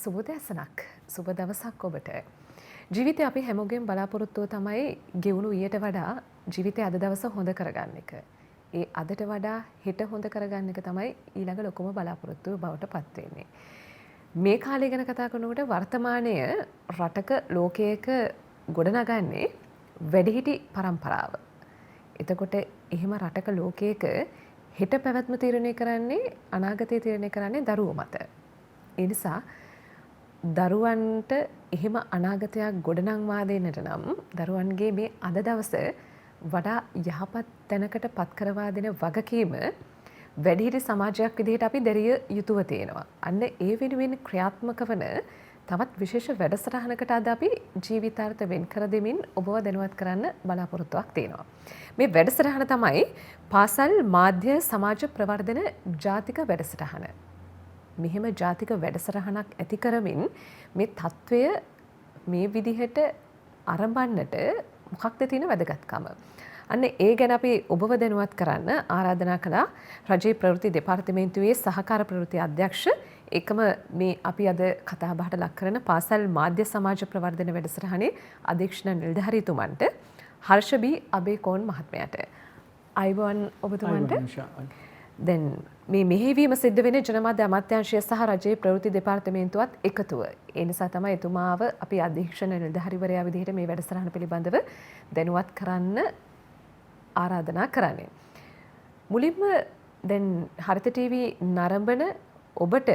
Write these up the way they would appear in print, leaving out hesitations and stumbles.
සුබදැසනක් සුබ දවසක් ඔබට. ජීවිතය අපි හැමෝගෙන් බලාපොරොත්තුව තමයි ගෙවුණු ඊට වඩා ජීවිතය අද දවස හොඳ කරගන්න එක. ඒ අදට වඩා හෙට හොඳ කරගන්න එක තමයි ඊළඟ ලොකුම බලාපොරොත්තුව බවට පත් වෙන්නේ. මේ කාලය ගැන කතා කරනකොට වර්තමානය රටක ලෝකයක ගොඩනගන්නේ වැඩිහිටි පරම්පරාව. එතකොට එහෙම රටක ලෝකයක හෙට පැවැත්ම තීරණය කරන්නේ අනාගතය තීරණය කරන්නේ දරුවෝ මත. ඒ නිසා දරුවන්ට එහෙම අනාගතයක් ගොඩනංවා දෙන්නට නම් දරුවන්ගේ මේ අද දවස වඩා යහපත් තැනකට පත් කරවා දෙන වගකීම වැඩිහිටි සමාජයක් විදිහට අපි දැරිය යුතුව තියෙනවා. අන්න ඒ වෙනුවෙන් ක්‍රියාත්මක වන තවත් විශේෂ වැඩසටහනකට අද අපි ජීවිතාර්ථ වෙන් කර දෙමින් ඔබව දැනුවත් කරන්න බලාපොරොත්තුවක් තියෙනවා. මේ වැඩසටහන තමයි පාසල් මාධ්‍ය සමාජ ප්‍රවර්ධන ජාතික වැඩසටහන. මෙහෙම ජාතික වැඩසටහනක් ඇති කරමින් මේ තත්ත්වය මේ විදිහට අරඹන්නට මොකක්ද තියෙන වැදගත්කම? අන්න ඒ ගැන අපි ඔබව දැනුවත් කරන්න ආරාධනා කළා රජයේ ප්‍රවෘත්ති දෙපාර්තමේන්තුවේ සහකාර ප්‍රවෘත්ති අධ්‍යක්ෂ එකම මේ අපි අද කතා බහට ලක් කරන පාසල් මාධ්‍ය සමාජ ප්‍රවර්ධන වැඩසටහනේ අධ්‍යක්ෂණ නිලධාරීතුමන්ට හර්ෂ බී අබේකෝන් මහත්මයාට අයිබෝන් ඔබතුමන්ට. දැන් මේ මෙහෙවීම සිද්ධ වෙන ජනමාධ්‍ය අමාත්‍යාංශය සහ රජයේ ප්‍රවෘත්ති දෙපාර්තමේන්තුවත් එකතුව. ඒ නිසා තමයි එතුමාව අපි අධ්‍යක්ෂණ නිලධාරිවරයා විදිහට මේ වැඩසටහන පිළිබඳව දැනුවත් කරන්න ආරාධනා කරන්නේ. මුලින්ම දැන් හරිත ටීවී නරඹන ඔබට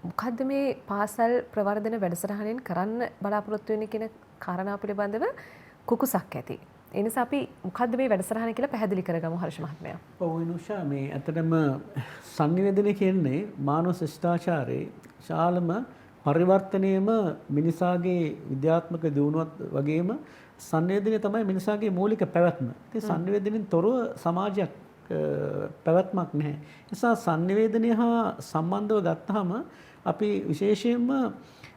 මොකද්ද මේ පාසල් ප්‍රවර්ධන වැඩසටහනෙන් කරන්න බලාපොරොත්තු වෙන්නේ කියන කාරණා පිළිබඳව කුකුසක් ඇති. ඒ නිසා අපි මොකද්ද මේ වැඩසටහන කියලා පැහැදිලි කරගමු හර්ෂ මහත්මයා. ඔව් විනුෂා, මේ ඇත්තටම sannivedana කියන්නේ මානව ශිෂ්ටාචාරයේ ශාලම පරිවර්තනයේම මිනිසාගේ විද්‍යාත්මක දියුණුවත් වගේම sannivedana තමයි මිනිසාගේ මූලික පැවැත්ම. ඉතින් sannivedanaෙන් තොරව සමාජයක් පැවැත්මක් නැහැ. ඒ නිසා sannivedana හා සම්බන්ධව ගත්තාම අපි විශේෂයෙන්ම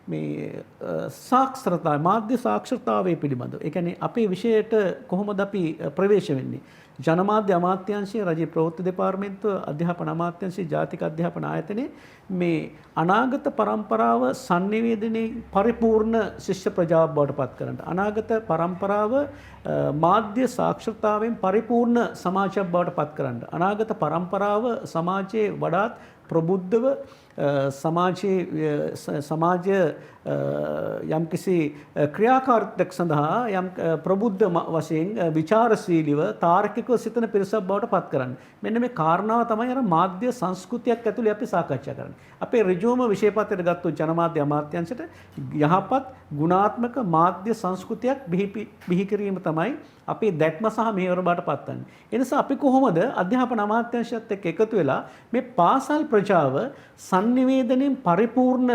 මේ සාක්ෂරතාවය මාධ්‍ය සාක්ෂරතාවය පිළිබඳව. ඒ කියන්නේ අපේ විෂයයට කොහොමද අපි ප්‍රවේශ වෙන්නේ? ජනමාධ්‍ය අමාත්‍යාංශය, රජයේ ප්‍රවෘත්ති දෙපාර්තමේන්තුව, අධ්‍යාපන අමාත්‍යාංශය, ජාතික අධ්‍යාපන ආයතනයේ මේ අනාගත පරම්පරාව sannivedanaye පරිපූර්ණ ශිෂ්‍ය ප්‍රජාවක් බවට පත් කරන්න. අනාගත පරම්පරාව මාධ්‍ය සාක්ෂරතාවයෙන් පරිපූර්ණ සමාජයක් බවට පත් කරන්න. අනාගත පරම්පරාව සමාජයේ වඩාත් ප්‍රබුද්ධව සමාජ යම්කිසි ක්‍රියාකාරීත්වයක් සඳහා යම් ප්‍රබුද්ධ වශයෙන් විචාරශීලීව තාර්කිකව සිතන පිරිසක් බවට පත් කරන්න. මෙන්න මේ කාරණාව තමයි අර මාධ්‍ය සංස්කෘතියක් ඇතුලේ අපි සාකච්ඡා කරන්නේ. අපේ ඍජුවම විෂයපත්‍රයට ගත්තු ජනමාධ්‍ය අමාත්‍යාංශයට යහපත් ගුණාත්මක මාධ්‍ය සංස්කෘතියක් බිහි කිරීම තමයි අපේ දැක්ම සහ මෙහෙවර බවට පත්වන්නේ. ඒ නිසා අපි කොහොමද අධ්‍යාපන අමාත්‍යාංශයත් එක්ක එකතු වෙලා මේ පාසල් ප්‍රජාව sannivedanayen පරිපූර්ණ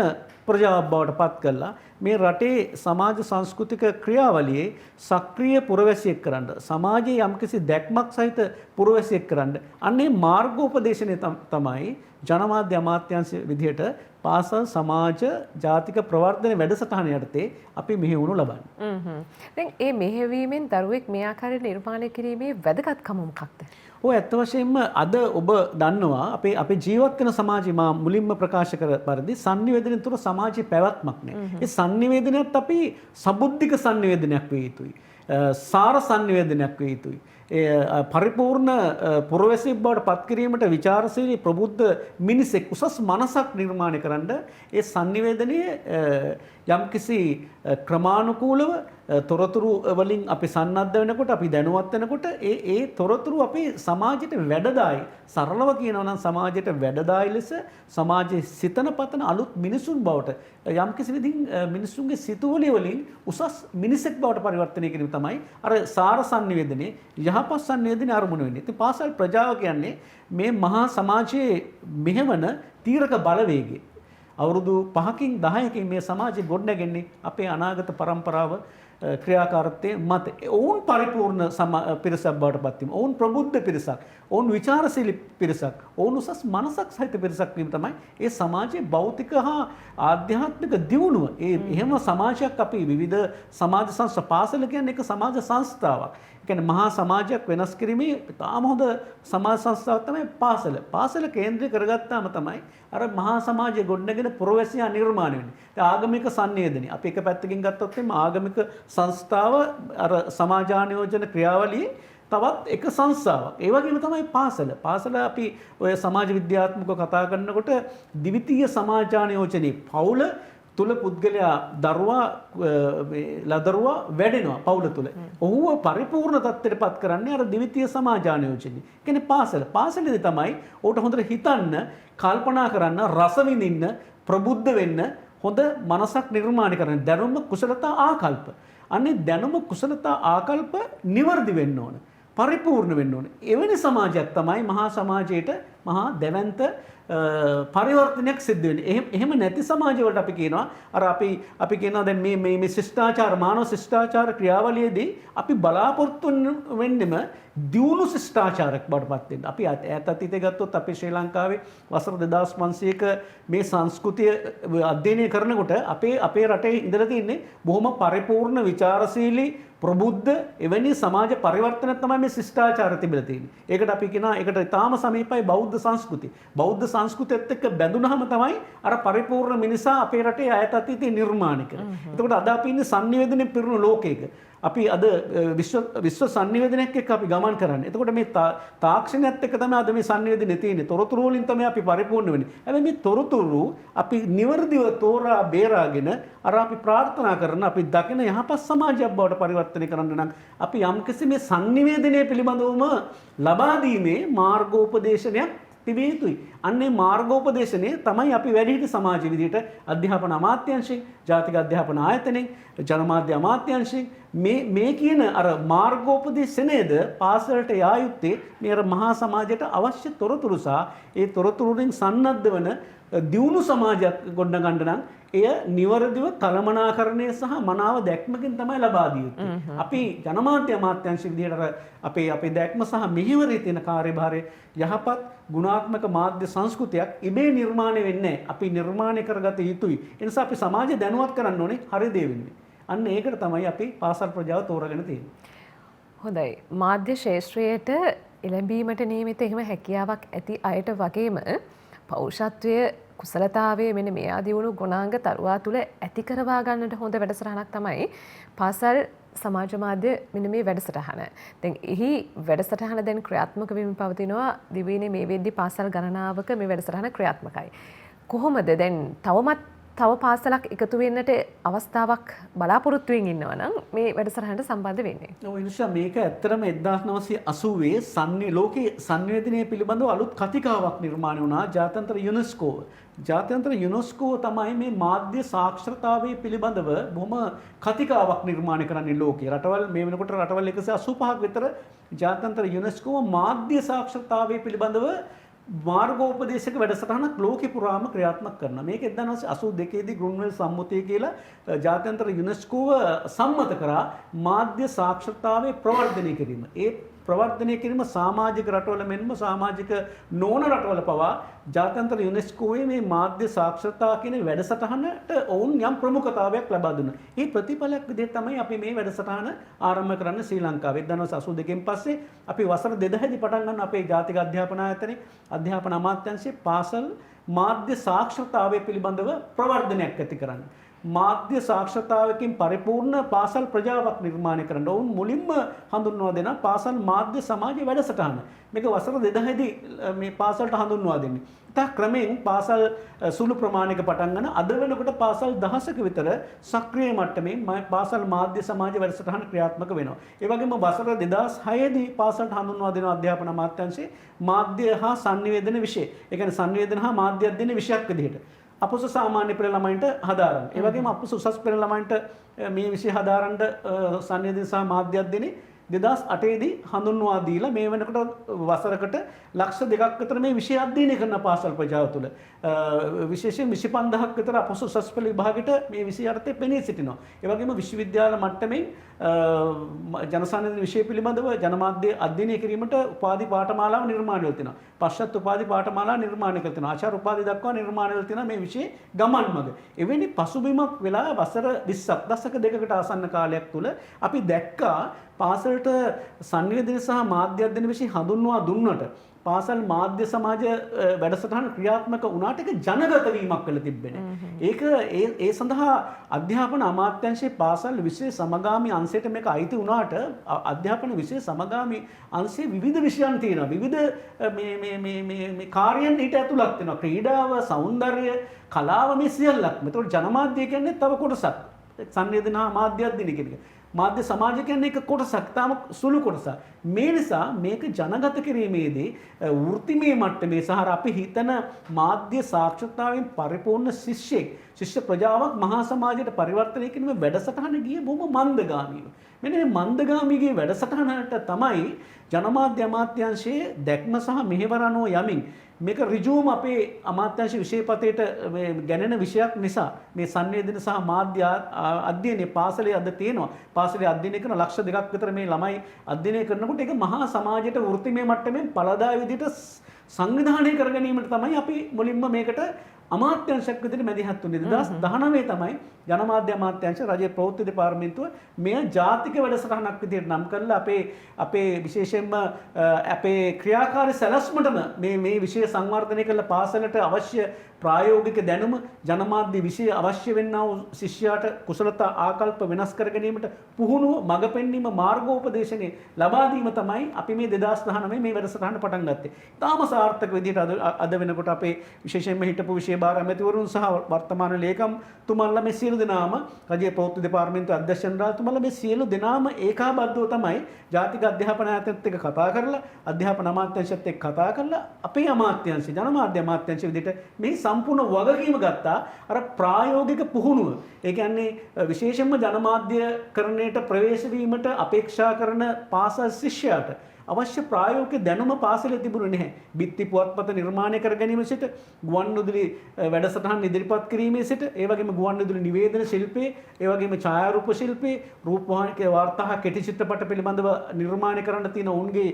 ප්‍රජාවක් බවට පත් කළා මේ රටේ සමාජ සංස්කෘතික ක්‍රියාවලියේ සක්‍රීය පුරවැසියෙක් කරන්න, සමාජයේ යම්කිසි දැක්මක් සහිත පුරවැසියෙක් කරන්න අන්නේ මාර්ගෝපදේශනය තමයි ජනමාධ්‍ය අමාත්‍යාංශ විදිහට පාසල් සමාජ ජාතික ප්‍රවර්ධන වැඩසටහන යටතේ අපි මෙහෙවුණු ලබන්නේ. දැන් මේ මෙහෙවීමෙන් දරුවෙක් මේ ආකාරයට නිර්මාණය කිරීමේ වැදගත්කම මොකක්ද? ඔය ඇත්ත වශයෙන්ම අද ඔබ දන්නවා අපේ ජීවත් වෙන සමාජයේ මා මුලින්ම ප්‍රකාශ කර පරිදි sannivedanayen තුර සමාජයේ පැවැත්මක් නැහැ. ඒ sannivedanaයත් අපි සබුද්ධික sannivedanaයක් වේ යුතුයි. සාර sannivedanaයක් වේ යුතුයි. පරිපූර්ණ පුරවැසියෙක් බවට පත් කිරීමට විචාරශීලී ප්‍රබුද්ධ මිනිසෙක් උසස් මනසක් නිර්මාණය කරන්න ඒ sannivedanaye යම්කිසි ක්‍රමානුකූලව තොරතුරු වලින් අපි සන්නද්ධ වෙනකොට, අපි දැනුවත් වෙනකොට ඒ තොරතුරු අපේ සමාජයට වැඩදායි, සරලව කියනවා නම් සමාජයට වැඩදායි ලෙස සමාජයේ සිතන පතන අලුත් මිනිසුන් බවට යම්කිසි විදිහින් මිනිසුන්ගේ සිතුවිලි වලින් උසස් මිනිසෙක් බවට පරිවර්තනය කිරීම තමයි අර සාර sannivedanaye යහපත් sannivedanaye අරමුණු වෙන්නේ. ඉතින් පාසල් ප්‍රජාව කියන්නේ මේ මහා සමාජයේ මෙහෙවන තීරක බලවේගය. අවුරුදු 5කින් 10කින් මේ සමාජය ගොඩනැගෙන්නේ අපේ අනාගත පරම්පරාව ක්‍රියාකාරීත්වයේ මත. ඔවුන් පරිපූර්ණ පිරිසක් බවට පත් වීම, ඔවුන් ප්‍රබුද්ධ පිරිසක්, ඔවුන් විචාරශීලී පිරිසක්, ඔවුන් උසස් මනසක් සහිත පිරිසක් වීම තමයි ඒ සමාජයේ භෞතික හා ආධ්‍යාත්මික දියුණුව. එහෙම සමාජයක් අපි විවිධ සමාජ සංස්ථා පාසල කියන්නේ එක සමාජ සංස්ථාවක්. ඒ කියන්නේ මහා සමාජයක් වෙනස් කිරීමේ තාම හොඳ සමාජ සංස්ථාවක් තමයි පාසල. පාසල කේන්ද්‍රය කරගත්තාම තමයි අර මහා සමාජය ගොඩනගෙන පුරවැසියා නිර්මාණය වෙන්නේ. ඒ ආගමික සංවේදනය. අපි එක පැත්තකින් ගත්තොත් එimhe ආගමික සංස්ථාව අර සමාජානියෝජන ක්‍රියාවලියේ තවත් එක සංස්ථාවක්. ඒ වගේම තමයි පාසල. පාසල අපි ඔය සමාජ විද්‍යාත්මකව කතා කරනකොට ද්විතීය සමාජානියෝජනයේ පවුල තුල පුද්ගලයා දරුවා ලදරුවා වැඩෙනවා පවුල තුල. ඔහුව පරිපූර්ණ තත්ත්වයට පත් කරන්නේ අර ද්විතීය සමාජානියෝජනය. කියන්නේ පාසල. පාසලේදී තමයි ඔහුට හොඳට හිතන්න, කල්පනා කරන්න, රස විඳින්න, ප්‍රබුද්ධ වෙන්න හොඳ මනසක් නිර්මාණය කරන්න. දැනුම කුසලතා ආකල්ප. අනේ දැනුම කුසලතා ආකල්ප නිවර්දි වෙන්න ඕන. පරිපූර්ණ වෙන්න ඕන. එවැනි සමාජයක් තමයි මහා සමාජයට මහා දැවැන්ත පරිවර්තනයක් සිද්ධ වෙන්නේ. එහෙම නැති සමාජවලට අපි කියනවා අර අපි කියනවා දැන් මේ ශිෂ්ටාචාර මානව ශිෂ්ටාචාර ක්‍රියාවලියේදී අපි බලාපොරොත්තු වෙන්නෙම දියුණු ශිෂ්ටාචාරයක් බවටපත් වෙන්න. අපි ඈත අතීතයේ ගත්තොත් අපි ශ්‍රී ලංකාවේ වසර 2500ක මේ සංස්කෘතිය අධ්‍යයනය කරනකොට අපේ රටේ ඉඳලා තින්නේ බොහොම පරිපූර්ණ විචාරශීලී ප්‍රබුද්ධ එවැනි සමාජ පරිවර්තනයක් තමයි මේ ශිෂ්ටාචාර තිබිලා තියෙන්නේ. ඒකට අපි කියනවා ඒකට තාම සමීපයි බෞද්ධ සංස්කෘතිය. බෞද්ධ සංස්කෘතියත් එක්ක බැඳුනහම තමයි අර පරිපූර්ණ මිනිසා අපේ රටේ ඈත අතීතයේ නිර්මාණය කරන්නේ. එතකොට අද අපි ඉන්නේ සංනිවේදනයේ පිරුණු ලෝකයක. අපි අද විශ්ව සංනිවේදනයක් එක්ක අපි ගමන් කරන්නේ. එතකොට මේ තාක්ෂණයත් එක්ක තමයි අද මේ සංනිවේදනය තියෙන්නේ. තොරතුරු වලින් තමයි අපි පරිපූර්ණ වෙන්නේ. හැබැයි මේ තොරතුරු අපි නිවර්දිව තෝරා බේරාගෙන අර අපි ප්‍රාර්ථනා කරන අපි දකින යහපත් සමාජයක් බවට පරිවර්තනය කරන්න නම් අපි යම්කිසි මේ සංනිවේදනය පිළිබඳවම ලබා දීමේ මාර්ගෝපදේශනයක් තිබිය යුතුයි. අන්නේ මාර්ගෝපදේශනය තමයි අපි වැඩිහිටි සමාජ විදිහට අධ්‍යාපන අමාත්‍යාංශයෙන්, ජාතික අධ්‍යාපන ආයතනයෙන්, ජනමාධ්‍ය අමාත්‍යාංශයෙන් මේ කියන අර මාර්ගෝපදේශනයද පාසලට යා යුත්තේ මේ අර මහා සමාජයට අවශ්‍ය තොරතුරු සහ ඒ තොරතුරු වලින් සන්නද්ධ වන දියුණු සමාජයක් ගොඩනගන්න නම් එය නිවැරදිව කළමනාකරණය සහ මනාව දැක්මකින් තමයි ලබා දිය යුත්තේ. අපි ජනමාධ්‍ය අමාත්‍යාංශ විදිහට අපේ දැක්ම සහ මෙහෙවරේ තියෙන කාර්යභාරය යහපත් ගුණාත්මක මාධ්‍ය සංස්කෘතියක් ඉබේ නිර්මාණය වෙන්නේ නැහැ. අපි නිර්මාණය කරගත යුතුයි. ඒ නිසා අපි සමාජය දැනුවත් කරන්න ඕනේ හරි දේ වෙන්නේ. අන්න ඒකට තමයි අපි පාසල් ප්‍රජාව තෝරාගෙන තියෙන්නේ. හොඳයි. මාධ්‍ය ශාස්ත්‍රයට එළඹීමට නියමිත එහෙම හැකියාවක් ඇති අයට වගේම පෞරුෂත්වය කුසලතාවයේ මෙන්න මේ ආදී වුණු ගුණාංග තරුවා තුළ ඇති කරවා ගන්නට හොඳ වැඩසටහනක් තමයි පාසල් සමාජ මාධ්‍ය මෙන්න මේ වැඩසටහන. දැන් එහි වැඩසටහන දැන් ක්‍රියාත්මක වෙමින් පවතිනවා දිවයිනේ මේ වෙද්දි පාසල් ගණනාවක මේ වැඩසටහන ක්‍රියාත්මකයි. කොහොමද දැන් තව පාසලක් එකතු වෙන්නට අවස්ථාවක් බලාපොරොත්තුවෙන් ඉන්නවා නම් මේ වැඩසටහනට සම්බන්ධ වෙන්නේ. ඔව් ඉනිෂා මේක ඇත්තටම 1980 ලෝකයේ සංවේදනය පිළිබඳව අලුත් කතිකාවක් නිර්මාණය වුණා ජාත්‍යන්තර යුනෙස්කෝ. ජාත්‍යන්තර යුනෙස්කෝ තමයි මේ මාධ්‍ය සාක්ෂරතාවය පිළිබඳව බොහොම කතිකාවක් නිර්මාණය කරන්නේ ලෝකයේ. රටවල් මේ වෙනකොට රටවල් 185ක් විතර ජාත්‍යන්තර යුනෙස්කෝ මාධ්‍ය සාක්ෂරතාවය පිළිබඳව මාර්ගෝපදේශක වැඩසටහනක් ලෝකෙ පුරාම ක්‍රියාත්මක කරනවා. මේක 1982 දී ග්‍රුන්වෙල් සම්මුතිය කියලා ජාත්‍යන්තර යුනෙස්කෝව සම්මත කරා මාධ්‍ය සාක්ෂරතාවයේ ප්‍රවර්ධනය කිරීම. ඒ ප්‍රවර්ධනය කිරීම සමාජික රටවල මෙන්ම සමාජික නොවන රටවල පවා ජාත්‍යන්තර යුනෙස්කෝවේ මේ මාධ්‍ය සාක්ෂරතාව කියන වැඩසටහනට ඔවුන් යම් ප්‍රමුඛතාවයක් ලබා දුන්නා. ඒ ප්‍රතිඵලයක් විදිහට තමයි අපි මේ වැඩසටහන ආරම්භ කරන්න ශ්‍රී ලංකාවේ 1982න් පස්සේ අපි වසර 2000 දී පටන් ගන්න අපේ ජාතික අධ්‍යාපන ආයතනයේ අධ්‍යාපන අමාත්‍යාංශයේ පාසල් මාධ්‍ය සාක්ෂරතාවය පිළිබඳව ප්‍රවර්ධනයක් ඇති කරන්න. මාධ්‍ය සාක්ෂරතාවකින් පරිපූර්ණ පාසල් ප්‍රජාවක් නිර්මාණය කරන්න ඔවුන් මුලින්ම හඳුන්වා දෙන පාසල් මාධ්‍ය සමාජයේ වැඩසටහන. මේක වසර 2000 දී මේ පාසලට හඳුන්වා දෙන්නේ. ඉතා ක්‍රමයෙන් පාසල් සුළු ප්‍රමාණයක පටන් ගන්න අද වෙනකොට පාසල් 10ක විතර සක්‍රීය මට්ටමින් පාසල් මාධ්‍ය සමාජ වැඩසටහන ක්‍රියාත්මක වෙනවා. ඒ වගේම වසර 2006 දී පාසලට හඳුන්වා දෙන අධ්‍යාපන අමාත්‍යාංශයේ මාධ්‍ය හා සංනිවේදන විෂය. ඒ කියන්නේ සංනිවේදන හා මාධ්‍ය අධ්‍යයන විෂයක් විදිහට අපොස සාමාන්‍ය පෙළ ළමයින්ට හදාරන්න. ඒ වගේම අපොස උසස් පෙළ ළමයින්ට මේ විෂය හදාරන්න සංනිවේදන සහ මාධ්‍ය අධ්‍යයනේ 2008 දී හඳුන්වා දීලා මේ වෙනකොට වසරකට ලක්ෂ 2ක් විතර මේ විෂය අධ්‍යයනය කරන පාසල් ප්‍රජාව තුළ විශේෂයෙන් 25000ක් විතර අපොස උසස් පෙළ විභාගෙට මේ විෂය අර්ථය පෙනී සිටිනවා. ඒ වගේම විශ්වවිද්‍යාල මට්ටමින් ජනසන්නිධි විෂය පිළිබඳව ජනමාධ්‍ය අධ්‍යයනය කිරීමට උපාධි පාඨමාලාව නිර්මාණය වෙලා තිනවා. පශ්චාත් උපාධි පාඨමාලා නිර්මාණය කරලා තිනවා. ආචාර්ය උපාධි දක්වා නිර්මාණය වෙලා තිනවා මේ විෂය ගමන් මඟ. එවැනි පසුබිමක් වෙලා වසර 20ක් දශක දෙකකට ආසන්න කාලයක් තුල අපි දැක්කා පාසලට සංනිවේදනය සහ මාධ්‍ය අධ්‍යයන විෂය හඳුන්වා දුන්නට පාසල් මාධ්‍ය සමාජ වැඩසටහන ක්‍රියාත්මක වුණාට ඒක ජනගත වීමක් වෙලා තිබෙන්නේ. ඒක ඒ සඳහා අධ්‍යාපන අමාත්‍යාංශයේ පාසල් විෂය සමගාමී අංශයට මේක අයිති වුණාට අධ්‍යාපන විෂය සමගාමී අංශයේ විවිධ විෂයන් තියෙනවා. විවිධ මේ කාර්යයන් ඊට ඇතුළත් වෙනවා. ක්‍රීඩාව, සෞන්දර්ය, කලාව මේ සියල්ලක්ම. ඒතකොට ජනමාධ්‍ය කියන්නේ තව කොටසක්. සංවේදන මාධ්‍ය අධ්‍යයන කියන එක. මාධ්‍ය සමාජය කියන්නේ එක කොටසක්, තාම සුළු කොටසක්. මේ නිසා මේක ජනගත කිරීමේදී වෘත්තිමය මට්ටමේ සහ අපි හිතන මාධ්‍ය සාක්ෂරතාවයෙන් පරිපූර්ණ ශිෂ්‍ය ප්‍රජාවක් මහා සමාජයට පරිවර්තනය කිරීමේ වැඩසටහන ගියේ බොහොම මන්දගාමීව. මෙන්න මේ මන්දගාමීගේ වැඩසටහනට තමයි ජනමාධ්‍ය අමාත්‍යාංශයේ දැක්ම සහ මෙහෙවර අනුව යමින් මේක ඍජුවම අපේ අමාත්‍යාංශ විෂයපතේට ගැනෙන විෂයක් නිසා මේ සංවේදන සහ මාධ්‍ය අධ්‍යයනයේ පාසලේ අද තියෙනවා. පාසලේ අධ්‍යයනය කරන ලක්ෂ 2ක් විතර මේ ළමයි අධ්‍යයනය කරනකොට ඒක මහා සමාජයට වෘත්තිමය මට්ටමින් පළදායි විදිහට සංවිධානය කර ගැනීමට තමයි අපි මුලින්ම මේකට අමාත්‍යාංශයක් විදිහට මැදිහත් වුණේ. 2019 තමයි ජනමාධ්‍ය අමාත්‍යාංශ රජයේ ප්‍රවෘත්ති දෙපාර්තමේන්තුව මෙය ජාතික වැඩසටහනක් විදිහට නම් කරලා අපේ විශේෂයෙන්ම අපේ ක්‍රියාකාරී සැලැස්මටම මේ විෂය සංවර්ධනය කළ පාසලට අවශ්‍ය ප්‍රායෝගික දැනුම ජනමාධ්‍ය විෂය අවශ්‍ය වෙන්නා වූ ශිෂ්‍යයාට කුසලතා ආකල්ප වෙනස් කර ගැනීමට පුහුණුව මඟ පෙන්වීම මාර්ගෝපදේශනය ලබා දීම තමයි අපි මේ 2019 මේ වැඩසටහන පටන් ගත්තේ. තාම සාර්ථක විදිහට අද වෙනකොට අපේ විශේෂයෙන්ම හිටපු විෂය භාර ඇමතිවරුන් සහ වර්තමාන ලේකම් තුමන්ලා මේ සියලු දෙනාම රජයේ ප්‍රවෘත්ති දෙපාර්තමේන්තුවේ අධ්‍යක්ෂ ජනරාල්තුමාලා මේ සියලු දෙනාම ඒකාබද්ධව තමයි ජාතික අධ්‍යාපන ආයතනයත් එක්ක කතා කරලා අධ්‍යාපන අමාත්‍යාංශයත් එක්ක කතා කරලා අපේ අමාත්‍යාංශය ජනමාධ්‍ය අමාත්‍යාංශය විදිහට මේ සම්පූර්ණ වගකීම ගත්තා. අර ප්‍රායෝගික පුහුණුව. ඒ කියන්නේ විශේෂයෙන්ම ජනමාධ්‍යකරණයට ප්‍රවේශ වීමට අපේක්ෂා කරන පාසල් ශිෂ්‍යයාට අවශ්‍ය ප්‍රායෝගික දැනුම පාසලේ තිබුණේ නැහැ. බිත්ති පුවත්පත නිර්මාණය කර ගැනීම සිට ගුවන්විදුලි වැඩසටහන් ඉදිරිපත් කිරීමේ සිට ඒ වගේම ගුවන්විදුලි නිවේදන ශිල්පයේ ඒ වගේම ඡායාරූප ශිල්පයේ රූපවාහිනික වාර්තා කෙටි චිත්‍රපට පිළිබඳව නිර්මාණය කරන්න තියෙන ඔවුන්ගේ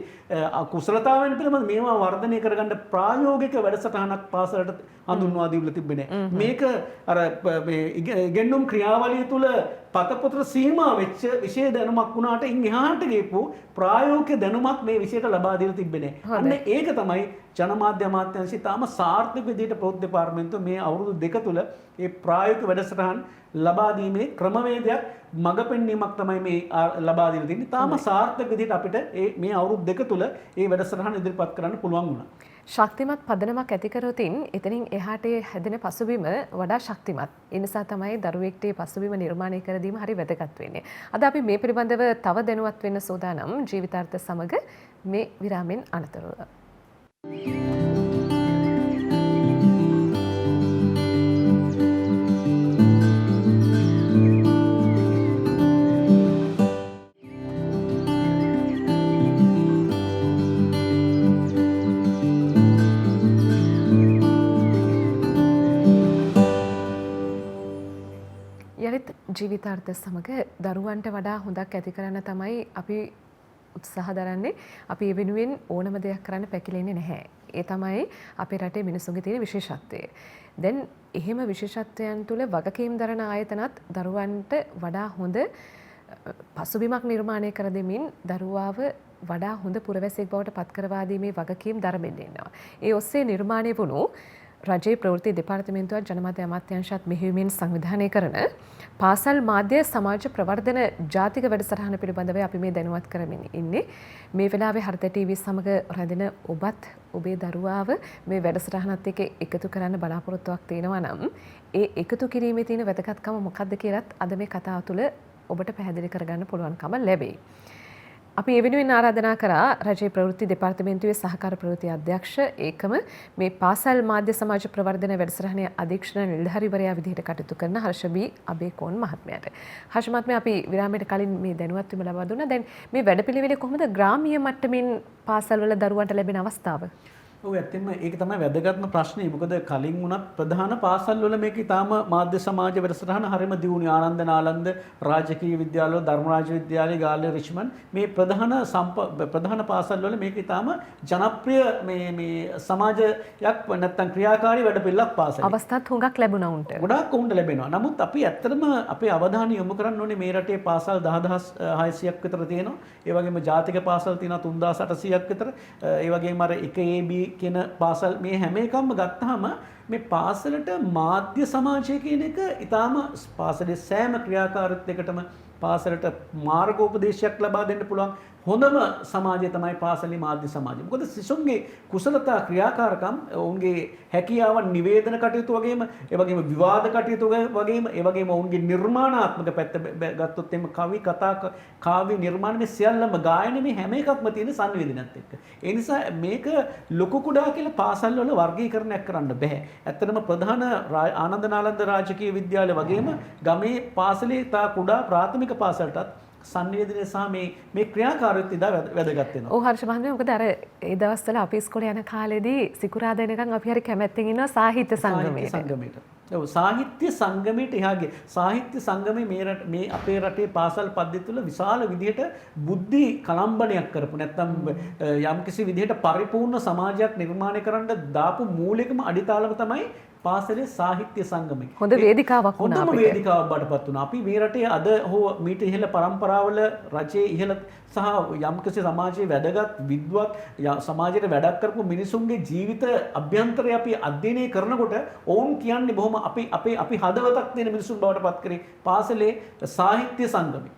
කුසලතාවයන් පිළිබඳව මේවා වර්ධනය කරගන්න ප්‍රායෝගික වැඩසටහනක් පාසලට හඳුන්වා දීලා තිබෙන්නේ. මේක අර ඉගෙනුම් ක්‍රියාවලිය තුළ පතපොතට සීමා වෙච්ච විෂය දැනුමක් වුණාට ඉන් එහාට ගියපු ප්‍රායෝගික දැනුමක් මේ විෂයට ලබා දීලා තිබෙන්නේ. අන්න ඒක තමයි ජනමාධ්‍ය අමාත්‍යාංශය තාම සාර්ථක විදිහට ප්‍රවෘත්ති දෙපාර්තමේන්තුව මේ අවුරුදු 2 තුළ මේ ප්‍රායෝගික වැඩසටහන් ලබා දීමේ ක්‍රමවේදයක් මඟ පෙන්වීමක් තමයි මේ ලබා දීලා තින්නේ. තාම සාර්ථක විදිහට අපිට මේ අවුරුදු 2 තුළ මේ වැඩසටහන ඉදිරිපත් කරන්න පුළුවන් වුණා. ශක්තිමත් පදනමක් ඇති කරොතින් එතනින් එහාට හැදෙන පසුබිම වඩා ශක්තිමත්. ඒ නිසා තමයි දරුවෙක්ට පසුබිම නිර්මාණය කර දීම හරි වැදගත් වෙන්නේ. අද අපි මේ පිළිබඳව තව දැනුවත් වෙන්න සූදානම් ජීවිතාර්ථ සමග මේ විරාමෙන් අනතුරුව. ජීවිතාර්ථ සමග දරුවන්ට වඩා හොඳක් ඇති කරන්න තමයි අපි උත්සාහ දරන්නේ. අපි ඒ වෙනුවෙන් ඕනම දෙයක් කරන්න පැකිලෙන්නේ නැහැ. ඒ තමයි අපේ රටේ මිනිසුන්ගේ තියෙන විශේෂත්වය. දැන් එහෙම විශේෂත්වයන් තුළ වගකීම් දරන ආයතනත් දරුවන්ට වඩා හොඳ පසුබිමක් නිර්මාණය කර දෙමින් දරුවාව වඩා හොඳ පුරවැසියෙක් බවට පත් කරවා දීමේ වගකීම් දරමින් ඉන්නවා. ඒ ඔස්සේ නිර්මාණය වුණු රජයේ ප්‍රවෘත්ති දෙපාර්තමේන්තුවත් ජනමාධ්‍ය අමාත්‍යාංශයත් මෙහෙයුමින් සංවිධානය කරන පාසල් මාධ්‍ය සමාජ ප්‍රවර්ධන ජාතික වැඩසටහන පිළිබඳව අපි මේ දැනුවත් කරමින් ඉන්නේ. මේ වෙලාවේ හර්ථ ටීවී සමග රැඳෙන ඔබත් ඔබේ දරුවාව මේ වැඩසටහනත් එක්ක එකතු කරන්න බලාපොරොත්තුවක් තියෙනවා නම් ඒ එකතු කිරීමේ තියෙන වැදගත්කම මොකක්ද කියලාත් අද මේ කතාව තුළ ඔබට පැහැදිලි කරගන්න පුළුවන්කම ලැබෙයි. අපි ඒ වෙනුවෙන් ආරාධනා කරා රජයේ ප්‍රවෘත්ති දෙපාර්තමේන්තුවේ සහකාර ප්‍රවෘත්ති අධ්‍යක්ෂ ඒකම මේ පාසල් මාධ්‍ය සමාජ ප්‍රවර්ධන වැඩසටහනේ අධීක්ෂණ නිලධාරීවරයා විදිහට කටයුතු කරන හර්ෂබී අබේකෝන් මහත්මයාට. හර්ෂ මහත්මයා අපි විරාමයට කලින් මේ දැනුවත් වීම ලබා දුන්නා. දැන් මේ වැඩපිළිවෙල කොහොමද ග්‍රාමීය මට්ටමින් පාසල්වල දරුවන්ට ලැබෙන අවස්ථාව? ඔව් ඇත්තෙන්ම ඒක තමයි වැදගත්ම ප්‍රශ්නේ. මොකද කලින් වුණත් ප්‍රධාන පාසල් වල මේක ඊටාම මාධ්‍ය සමාජ වැඩසටහන හරිම දියුණුයි. ආනන්ද නාලන්ද රාජකීය විද්‍යාලවල ධර්මරාජ විද්‍යාලයේ ගාල්ලේ රිච්මන්ඩ් මේ ප්‍රධාන පාසල් වල මේක ඊටාම ජනප්‍රිය මේ සමාජයක් නැත්තම් ක්‍රියාකාරී වැඩපිළිවෙලක් පාසල. අවස්ථාත් හුඟක් ලැබුණා උන්ට. ගොඩාක් උන්ට ලැබෙනවා. නමුත් අපි ඇත්තටම අපේ අවධානය යොමු කරන්න ඕනේ මේ රටේ පාසල් 10600ක් විතර තියෙනවා. ඒ වගේම ජාතික පාසල් තියෙනවා 3800ක් විතර. ඒ වගේම අර 1AB කියන පාසල් මේ හැම එකක්ම ගත්තාම මේ පාසලට මාධ්‍ය සමාජය කියන එක ඊටාම පාසලේ සෑම ක්‍රියාකාරීත්වයකටම පාසලට මාර්ගෝපදේශයක් ලබා දෙන්න පුළුවන් හොඳම සමාජය තමයි පාසලේ මාධ්‍ය සමාජය. මොකද සිසුන්ගේ කුසලතා ක්‍රියාකාරකම් ඔවුන්ගේ හැකියාවන් නිවේදන කටයුතු වගේම ඒ වගේම විවාද කටයුතු වගේම ඒ වගේම ඔවුන්ගේ නිර්මාණාත්මක පැත්ත ගත්තොත් එimhe කවි කතා කාව්‍ය නිර්මාණ මේ සියල්ලම ගායන මේ හැම එකක්ම තියෙන සංවේදනයත් එක්ක. ඒ නිසා මේක ලොකු කුඩා කියලා පාසල් වල වර්ගීකරණයක් කරන්න බෑ. ඇත්තටම ප්‍රධාන ආනන්ද නාලන්ද රාජකීය විද්‍යාලය වගේම ගමේ පාසලේ තා කුඩා ප්‍රාථමික පාසලටත් සංවේදනය සහ මේ ක්‍රියාකාරීත්වය වැදගත් වෙනවා. ඔව් හර්ෂ මහත්මයා මොකද අර ඒ දවස්වල අපි ඉස්කෝලේ යන කාලේදී සිකුරාදා එනකන් අපි හරි කැමැත්තෙන් ඉන්නවා සාහිත්‍ය සංගමයට. ඔව් සාහිත්‍ය සංගමයට එහාගේ සාහිත්‍ය සංගමයේ මේ අපේ රටේ පාසල් පද්ධතිය තුළ විශාල විදිහට බුද්ධි කලම්බනයක් කරපු නැත්නම් යම්කිසි විදිහට පරිපූර්ණ සමාජයක් නිර්මාණය කරන්න දාපු මූලිකම අඩිතාලම තමයි පාසලේ සාහිත්‍ය සංගමය. හොඳ වේදිකාවක් වුණා අපිට. හොඳම වේදිකාවක් බඩපත් වුණා. අපි මේ රටේ අද හෝ මීට ඉහළ පරම්පරාවල රජයේ ඉහළ සහ යම්කිසි සමාජයේ වැදගත් විද්වත් සමාජයට වැඩක් කරපු මිනිසුන්ගේ ජීවිත අභ්‍යන්තරය අපි අධ්‍යයනය කරනකොට ඔවුන් කියන්නේ බොහොම අපි හදවතක් තියෙන මිනිසුන් බවට පත් කරේ පාසලේ සාහිත්‍ය සංගමය.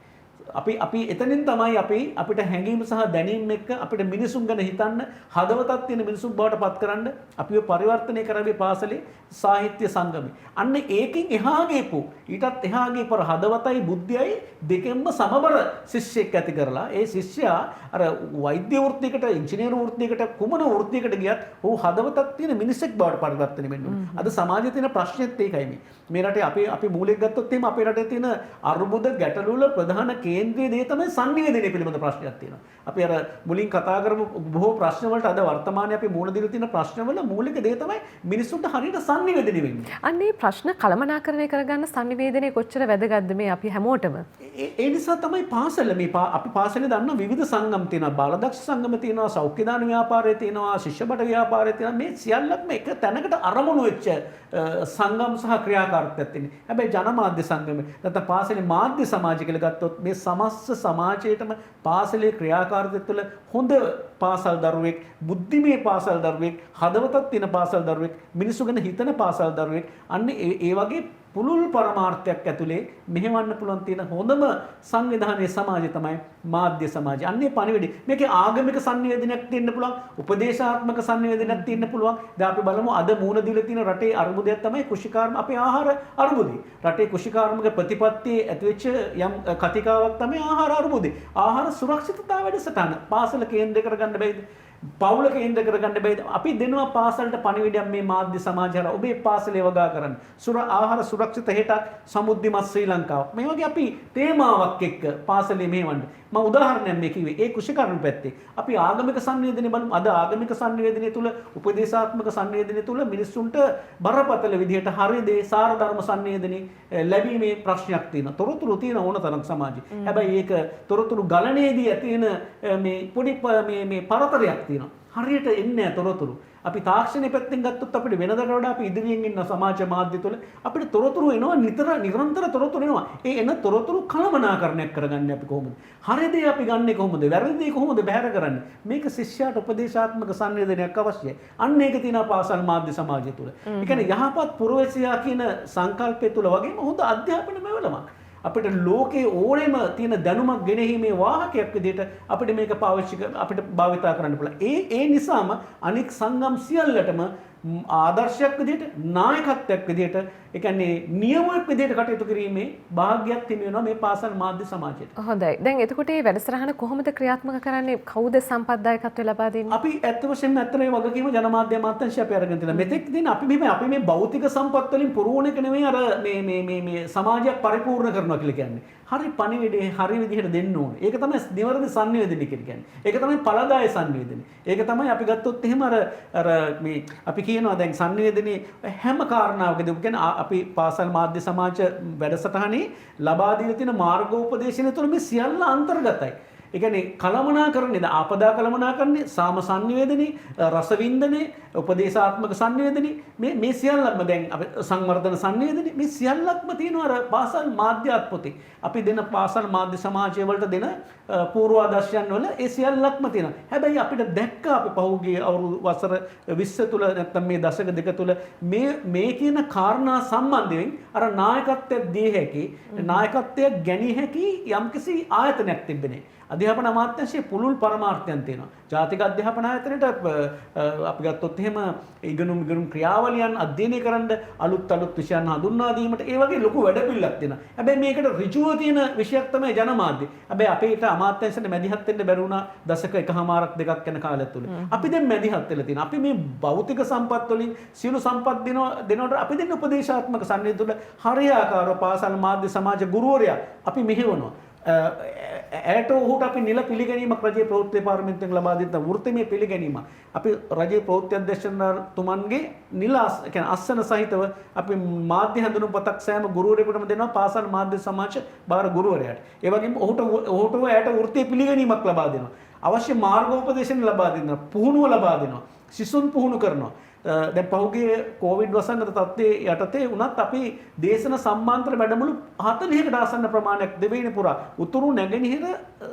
අපි එතනින් තමයි අපිට හැඟීම් සහ දැනීම් එක්ක අපිට මිනිසුන් ගැන හිතන්න හදවතක් තියෙන මිනිසුන් බවට පත් කරන්න අපිව පරිවර්තනය කරවේ පාසලේ සාහිත්‍ය සංගමය. අන්න ඒකෙන් එහා ගියපු ඊටත් එහා ගියපු හදවතයි බුද්ධියයි දෙකෙන්ම සමබර ශිෂ්‍යෙක් ඇති කරලා ඒ ශිෂ්‍යයා අර වෛද්‍ය වෘත්තියකට ඉංජිනේරු වෘත්තියකට කුමන වෘත්තියකට ගියත් ඔහු හදවතක් තියෙන මිනිසෙක් බවට පරිවර්තනය වෙන්න ඕනේ. අද සමාජයේ තියෙන ප්‍රශ්නෙත් ඒකයි මේ රටේ අපි මූලික ගත්තොත් එහෙම අපේ රටේ තියෙන අරුබුද ගැටලු වල ප්‍රධාන කේන්ද්‍රීය දේ තමයි සංනිවේදනය පිළිබඳ ප්‍රශ්නයක් තියෙනවා. අපි අර මුලින් කතා කරපු බොහෝ ප්‍රශ්න වලට අද වර්තමානයේ අපි මුහුණ දීලා තියෙන ප්‍රශ්න වල මූලික දේ තමයි මිනිස්සුන්ට හරියට සංනිවේදනය වෙන්නේ. අන්නේ ප්‍රශ්න කළමනාකරණය කරගන්න සංනිවේදනය කොච්චර වැදගත්ද මේ අපි හැමෝටම? ඒ නිසා තමයි පාසල අපි පාසලේ දන්න විවිධ සංගම් තියෙනවා. බාලදක්ෂ සංගම තියෙනවා, සෞඛ්‍යදාන ව්‍යාපාරය තියෙනවා, ශිෂ්‍යබඩ ව්‍යාපාරය තියෙනවා. මේ සියල්ලක්ම එක තැනකට අරමුණු වෙච්ච සංගම් සහ ක්‍රියාකාරීත්වයක් තියෙනවා. හැබැයි ජනමාධ්‍ය සංගම නැත්නම් පාසලේ මාධ්‍ය සමාජය කියලා ගත්තොත් මේ සමස්ත සමාජයේටම පාසලේ ක්‍රියාකාරීත්වය තුළ හොඳ පාසල් දරුවෙක්, බුද්ධිමය පාසල් දරුවෙක්, හදවතක් තියෙන පාසල් දරුවෙක්, මිනිස්සු ගැන හිතන පාසල් දරුවෙක් අන්න ඒ වගේ පුළුල් පරමාර්ථයක් ඇතුලේ මෙහෙවන්න පුළුවන් තියෙන හොඳම සංවිධානයේ සමාජය තමයි මාධ්‍ය සමාජය. අන්නේ පණිවිඩය. මේකේ ආගමික සංවේදනයක් තියෙන්න පුළුවන්, උපදේශාත්මක සංවේදනයක් තියෙන්න පුළුවන්. දැන් අපි බලමු අද මූණ දීලා තියෙන රටේ අර්බුදයක් තමයි කුෂිකාර්ම අපේ ආහාර අර්බුදය. රටේ කුෂිකාර්මික ප්‍රතිපත්තියේ ඇතිවෙච්ච යම් කතිකාවක් තමයි ආහාර අර්බුදය. ආහාර සුරක්ෂිතතාව වැඩසටහන පාසල කේන්ද්‍ර කරගන්න බැයිද? පවුල කේන්ද්‍ර කරගන්න බැයිද? අපි දෙනවා පාසලට පණිවිඩයක් මේ මාධ්‍ය සමාජය ඔබේ පාසලේ වගා කරන්න. ආහාර සුරක්ෂිත හෙටක් සමුද්දිමත් ශ්‍රී ලංකාව. මේ වගේ අපි තේමාවක් එක්ක පාසලේ මෙහෙවන්න. මම උදාහරණයක් මේ කිව්වේ. ඒ කුෂිකර්ම පැත්තේ. අපි ආගමික සංවේදනය බලමු. අද ආගමික සංවේදනය තුල උපදේශාත්මක සංවේදනය තුල මිනිස්සුන්ට බරපතල විදිහට හරි දේ සාර ධර්ම සංවේදනය ලැබීමේ ප්‍රශ්නයක් තියෙනවා. තොරතුරු තියෙන ඕන තරම් සමාජයේ. හැබැයි ඒක තොරතුරු ගලණයේදී ඇති වෙන මේ පොඩි මේ පරතරයක් තියෙනවා. හරියට එන්නේ නැහැ තොරතුරු. අපි තාක්ෂණය පැත්තෙන් ගත්තොත් අපිට වෙනදට වඩා අපි ඉදිරියෙන් ඉන්න සමාජ මාධ්‍ය තුළ අපිට තොරතුරු එනවා නිරන්තර තොරතුරු එනවා. ඒ එන තොරතුරු කළමනාකරණයක් කරගන්නේ අපි කොහොමද? හරි දේ අපි ගන්නෙ කොහොමද? වැරදි දේ කොහොමද බැහැර කරන්නේ? මේක ශිෂ්‍යයාට උපදේශාත්මක සංවේදනයක් අවශ්‍යයි. අන්න ඒක තියෙනවා පාසල් මාධ්‍ය සමාජය තුළ. ඒ කියන්නේ යහපත් පුරවැසියා කියන සංකල්පය තුළ වගේම හොඳ අධ්‍යාපන මෙවලමක්. අපිට ලෝකයේ ඕනෙම තියෙන දැනුමක් ගෙනීමේ වාහකයක් විදිහට අපිට මේක අපිට භාවිතා කරන්න පුළුවන්. ඒ නිසාම අනික් සංගම් සියල්ලටම ආදර්ශයක් විදිහට නායකත්වයක් විදිහට ඒ කියන්නේ නියමයක් විදිහට කටයුතු කිරීමේ වාග්යක් තිබෙන වෙනවා මේ පාසල් මාධ්‍ය සමාජයට. හොඳයි. දැන් එතකොට මේ වැඩසටහන කොහොමද ක්‍රියාත්මක කරන්නේ? කවුද සම්පත්දායකත්වය ලබා දෙන්නේ? අපි ඇත්ත වශයෙන්ම ඇත්තම වගකීම ජනමාධ්‍ය අමාත්‍යාංශය අපි අරගෙන තියෙනවා. මෙතෙක් දින අපි මේ භෞතික සම්පත් වලින් පුරවන එක නෙමෙයි අර මේ සමාජයක් පරිපූර්ණ කරනවා කියලා කියන්නේ. හරි පණිවිඩේ හරි විදිහට දෙන්න ඕනේ. ඒක තමයි නිවැරදි sannivedana කියන්නේ. ඒක තමයි ඵලදාය sannivedana. ඒක තමයි අපි ගත්තොත් එහෙම අර මේ අපි කියනවා දැන් sannivedane හැම කාරණාවකදී කියන්නේ අපි පාසල් මාධ්‍ය සමාජ වැඩසටහනේ ලබා දීලා තියෙන මාර්ගෝපදේශන තුළ මේ සියල්ල අන්තර්ගතයි. ඒ කියන්නේ කලමනාකරණය ආපදා කලමනාකරණය සාම sannivedane රසවින්දනේ උපදේශාත්මක sannivedane මේ සියල්ලක්ම දැන් අපි සංවර්ධන sannivedane මේ සියල්ලක්ම තියෙනවා අර පාසල් මාධ්‍යාත් පොතේ අපි දෙන පාසල් මාධ්‍ය සමාජය වලට දෙන පූර්වාදර්ශයන් වල ඒ සියල්ලක්ම තියෙනවා. හැබැයි අපිට දැක්කා අපි පහුගිය අවුරුදු වසර 20 තුල නැත්තම් මේ දශක දෙක තුල මේ කියන කාරණා සම්බන්ධයෙන් අර නායකත්වයක් දී හැකි නායකත්වයක් ගැනීම හැකි යම්කිසි ආයතනයක් තිබෙන්නේ. අධ්‍යාපන අමාත්‍යාංශයේ පුළුල් පරමාර්ථයන් තියෙනවා. ජාතික අධ්‍යාපන ආයතනයට අපි ගත්තොත් එහෙම ඉගෙනුම් ක්‍රියාවලියන් අධ්‍යයනය කරන්න අලුත් විෂයන් හඳුන්වා දීමට ඒ වගේ ලොකු වැඩපිළිවෙලක් තියෙනවා. හැබැයි මේකට ඍජුව තියෙන විෂයක් තමයි ජනමාධ්‍ය. හැබැයි අපේට අමාත්‍යාංශයට මැදිහත් වෙන්න බැරි වුණා දශක එකහමාරක් දෙකක් යන කාලය තුල. අපි දැන් මැදිහත් වෙලා තියෙනවා. අපි මේ භෞතික සම්පත් වලින් සියලු සම්පත් දෙනවට අපි දෙන්න උපදේශාත්මක සම්නිධි තුල හරියාකාරව පාසල් මාධ්‍ය සමාජ ගුරුවරයා අපි මෙහෙවනවා. ඇයට ඔහුට අපි නිල පිළිගැනීමක් රජයේ ප්‍රවෘත්ති දෙපාර්තමේන්තුවෙන් ලබා දෙන වෘත්තීය පිළිගැනීම අපි රජයේ ප්‍රවෘත්ති අධ්‍යක්ෂකතුමන්ගේ නිල කියන්නේ අස්සන සහිතව අපි මාධ්‍ය හඳුනුම්පතක් සෑම ගුරුවරයෙකුටම දෙනවා පාසල් මාධ්‍ය සමාජ භාර ගුරුවරයාට. ඒ වගේම ඔහුට ඇයට වෘත්තීය පිළිගැනීමක් ලබා දෙනවා. අවශ්‍ය මාර්ගෝපදේශන ලබා දෙනවා. පුහුණුව ලබා දෙනවා. සිසුන් පුහුණු කරනවා. දැන් පහුගිය කොවිඩ් වසංගත තත්ත්වයේ යටතේ උනත් අපි දේශන සම්මාන්තර වැඩමුළු 40කට ආසන්න ප්‍රමාණයක් දෙවෙනි පුරා උතුරු නැගෙනහිර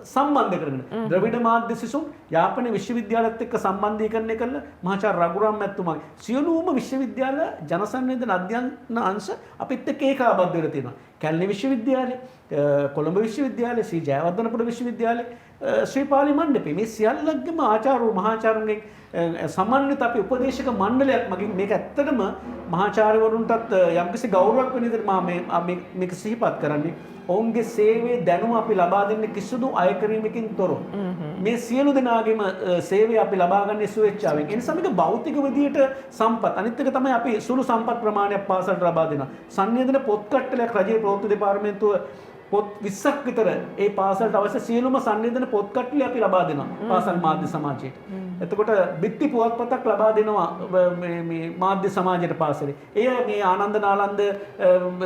සම්බන්ධ කරගෙන ද්‍රවිඩ මාධ්‍ය සිසුන් යාපනයේ විශ්වවිද්‍යාලයත් එක්ක සම්බන්ධීකරණය කළ මහාචාර්ය රඝුරාම් මැතිතුමාගේ සියලුම විශ්වවිද්‍යාල ජනසන්නිවේදන අධ්‍යයන අංශ අපිත් එක්ක ඒකාබද්ධ වෙලා තියෙනවා. කැලණි විශ්වවිද්‍යාලය, කොළඹ විශ්වවිද්‍යාලය, ශ්‍රී ජයවර්ධනපුර විශ්වවිද්‍යාලය, ශ්‍රී පාලි මණ්ඩපේ මේ සියල්ලක්ගේම ආචාර්ය මහාචාර්යුන්ගේ සමන්විත අපි උපදේශක මණ්ඩලයක් මගින් මේක ඇත්තටම මහාචාර්යවරුන්ටත් යම්කිසි ගෞරවයක් වෙන විදිහට මම මේක සිහිපත් කරන්නේ. ඔවුන්ගේ සේවයේ දැනුම අපි ලබා දෙන්නේ කිසිදු අය කිරීමකින් තොරව. මේ සියලු දෙනාගේම සේවය අපි ලබා ගන්නේ ස්වේච්ඡාවෙන්. ඒ නිසා මේක භෞතික විදියට සම්පත්. අනිත් එක තමයි අපි සුළු සම්පත් ප්‍රමාණයක් පාසලට ලබා දෙනවා. සංනිවේදන පොත් කට්ටලයක් රජයේ ප්‍රවෘත්ති දෙපාර්තමේන්තුව පොත් 20ක් විතර ඒ පාසලට අවශ්‍ය සියලුම සංනිවේදන පොත් කට්ටලිය අපි ලබා දෙනවා පාසල් මාධ්‍ය සමාජයට. එතකොට බිත්ති පුවත්පතක් ලබා දෙනවා මේ මාධ්‍ය සමාජයට පාසලේ. එය මේ ආනන්ද නාලන්ද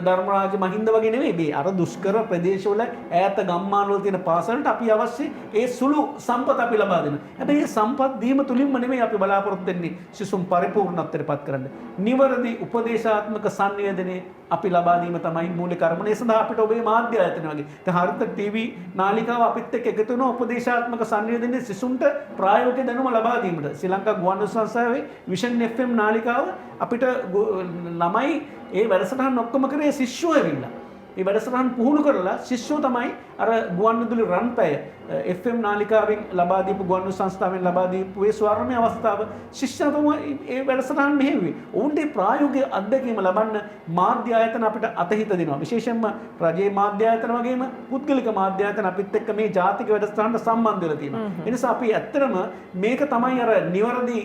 ධර්මරාජ මහින්ද වගේ නෙවෙයි. මේ අර දුෂ්කර ප්‍රදේශවල ඈත ගම්මාන වල තියෙන පාසලට අපි අවශ්‍ය ඒ සුළු සම්පත අපි ලබා දෙනවා. හැබැයි මේ සම්පත් දීම තුලින්ම නෙවෙයි අපි බලාපොරොත්තු වෙන්නේ සිසුන් පරිපූර්ණත්වයට පත් කරන්න. නිවැරදි උපදේශාත්මක සංනිවේදනයේ අපි ලබා දීම තමයි මූලික කර්මය. ඒ සඳහා අපිට ඔබේ මාධ්‍ය ආයතන වගේ දැන් හරිත ටීවී නාලිකාව අපිත් එක්ක එකතු වෙනවා උපදේශාත්මක සංනිවේදනයේ සිසුන්ට ප්‍රායෝගික දැනුම ලබා දීමට. ශ්‍රී ලංකා ගුවන් සංස්ථාවේ විෂන් FM නාලිකාව අපිට ළමයි ඒ වැඩසටහන් ඔක්කොම කරේ ශිෂ්‍යෝ ඇවිල්ලා. ඒ වැඩසටහන් පුහුණු කරලා ශිෂ්‍යෝ තමයි අර ගුවන්විදුලි රන් පැය FM නාලිකාවෙන් ලබා දීපු ගුවන් සංස්ථාවෙන් ලබා දීපු ඒ ස්වර්ණමය අවස්ථාව ශිෂ්‍යයා තමයි ඒ වැඩසටහන් මෙහෙව්වේ. ඔවුන්ගේ ප්‍රායෝගික අත්දැකීම ලබන්න මාධ්‍ය ආයතන අපිට අතහිත දෙනවා. විශේෂයෙන්ම රජයේ මාධ්‍ය ආයතන වගේම පුද්ගලික මාධ්‍ය ආයතන අපිත් එක්ක මේ ජාතික වැඩසටහනට සම්බන්ධ වෙලා තියෙනවා. ඒ නිසා අපි ඇත්තටම මේක තමයි අර නිවැරදි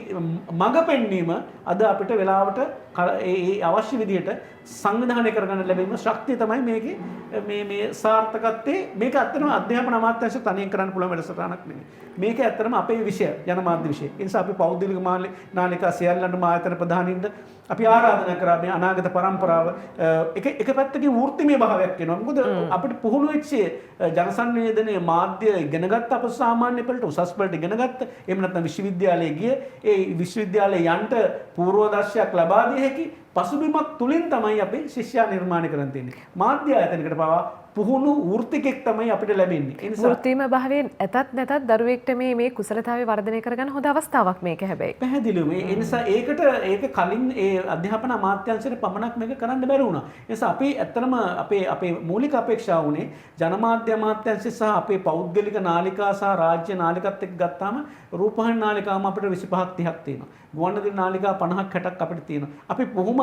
මඟ පෙන්වීම අද අපිට වෙලාවට ඒ අවශ්‍ය විදිහට සංවිධානය කරගන්න ලැබීම ශක්තිය තමයි මේකේ මේ සාර්ථකත්වයේ මේක ඇත්තටම අධ්‍යාපන අමාත්‍යාංශය තනියෙන් කරන්න පුළුවන් වැඩසටහනක් නෙමෙයි. මේක ඇත්තටම අපේ විෂය ජනමාධ්‍ය විෂය. ඒ නිසා අපි පෞද්ගලික නාලිකා සියල්ලන්ටම ආයතන ප්‍රධානීන්ට අපි ආරාධනා කරා මේ අනාගත පරම්පරාව එක පැත්තකින් වෘත්තිමය භාවයක් වෙනවා. මොකද අපිට පුහුණු වෙච්ච ජනසන්නිවේදනයේ මාධ්‍ය ඉගෙනගත්ත අප සාමාන්‍ය පෙළට උසස් පෙළට ඉගෙනගත්ත එහෙම නැත්නම් විශ්වවිද්‍යාලයේ ගිය ඒ විශ්වවිද්‍යාලයේ යන්ට පූර්වදර්ශයක් ලබා දිය හැකි පසුබිමක් තුලින් තමයි අපි ශිෂ්‍යයා නිර්මාණය කරන් තියෙන්නේ. මාධ්‍ය ආයතනයකට පවා පුහුණු වෘත්තිකෙක් තමයි අපිට ලැබෙන්නේ. ඒ නිසා වෘත්තීය භාවයෙන් ඇතත් නැතත් දරුවෙක්ට මේ කුසලතාවය වර්ධනය කරගන්න හොඳ අවස්ථාවක් මේක හැබැයි. පැහැදිලිවම ඒ නිසා ඒක කලින් ඒ අධ්‍යාපන අමාත්‍යාංශයට පමණක් මේක කරන්න බැරි වුණා. ඒ නිසා අපි ඇත්තටම අපේ මූලික අපේක්ෂාව උනේ ජනමාධ්‍ය අමාත්‍යාංශය සහ අපේ පෞද්ගලික නාලිකා සහ රාජ්‍ය නාලිකාත් එක්ක ගත්තාම රූපවාහිනී නාලිකාවම අපිට 25ක් 30ක් තියෙනවා. ගුවන්විදුලි නාලිකා 50ක් 60ක් අපිට තියෙනවා. අපි කොහොම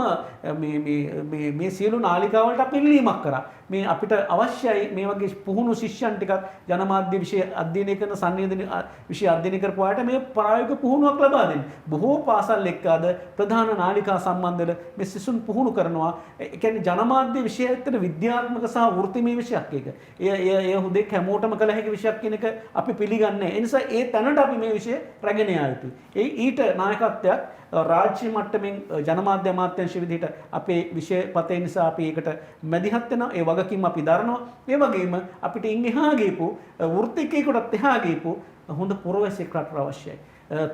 මේ සියලු නාලිකාවලට අපි ඉල්ලීමක් කරා. මේ අපිට අවශ්‍යයි මේ වගේ පුහුණු ශිෂ්‍යයන් ටිකක් ජනමාධ්‍ය විෂය අධ්‍යයනය කරන සංවේදන විෂය අධ්‍යයනය කරපු අයට මේ ප්‍රායෝගික පුහුණුවක් ලබා දෙන්න. බොහෝ පාසල් එක්ක අද ප්‍රධාන නාලිකා සම්බන්ධව මේ සිසුන් පුහුණු කරනවා. ඒ කියන්නේ ජනමාධ්‍ය විෂය ඇත්තට විද්‍යාත්මක සහ වෘත්තිමය විෂයක් ඒක. එය හුදෙක් හැමෝටම කළ හැකි විෂයක් කියන එක අපි පිළිගන්නේ. ඒ නිසා ඒ තැනට අපි මේ විෂය රැගෙන යා යුතුයි. ඊට නායකත්වයක් රාජ්‍ය මට්ටමින් ජනමාධ්‍ය අමාත්‍යාංශ විදිහට අපේ විෂය පතේ නිසා අපි ඒකට මැදිහත් වෙනවා. ඒ වගකීම අපි දරනවා. ඒ වගේම අපිට ඉන් එහා ගියපු වෘත්තිකයෙකුටත් එහා ගියපු හොඳ පුරවැසියෙක් රටට අවශ්‍යයි.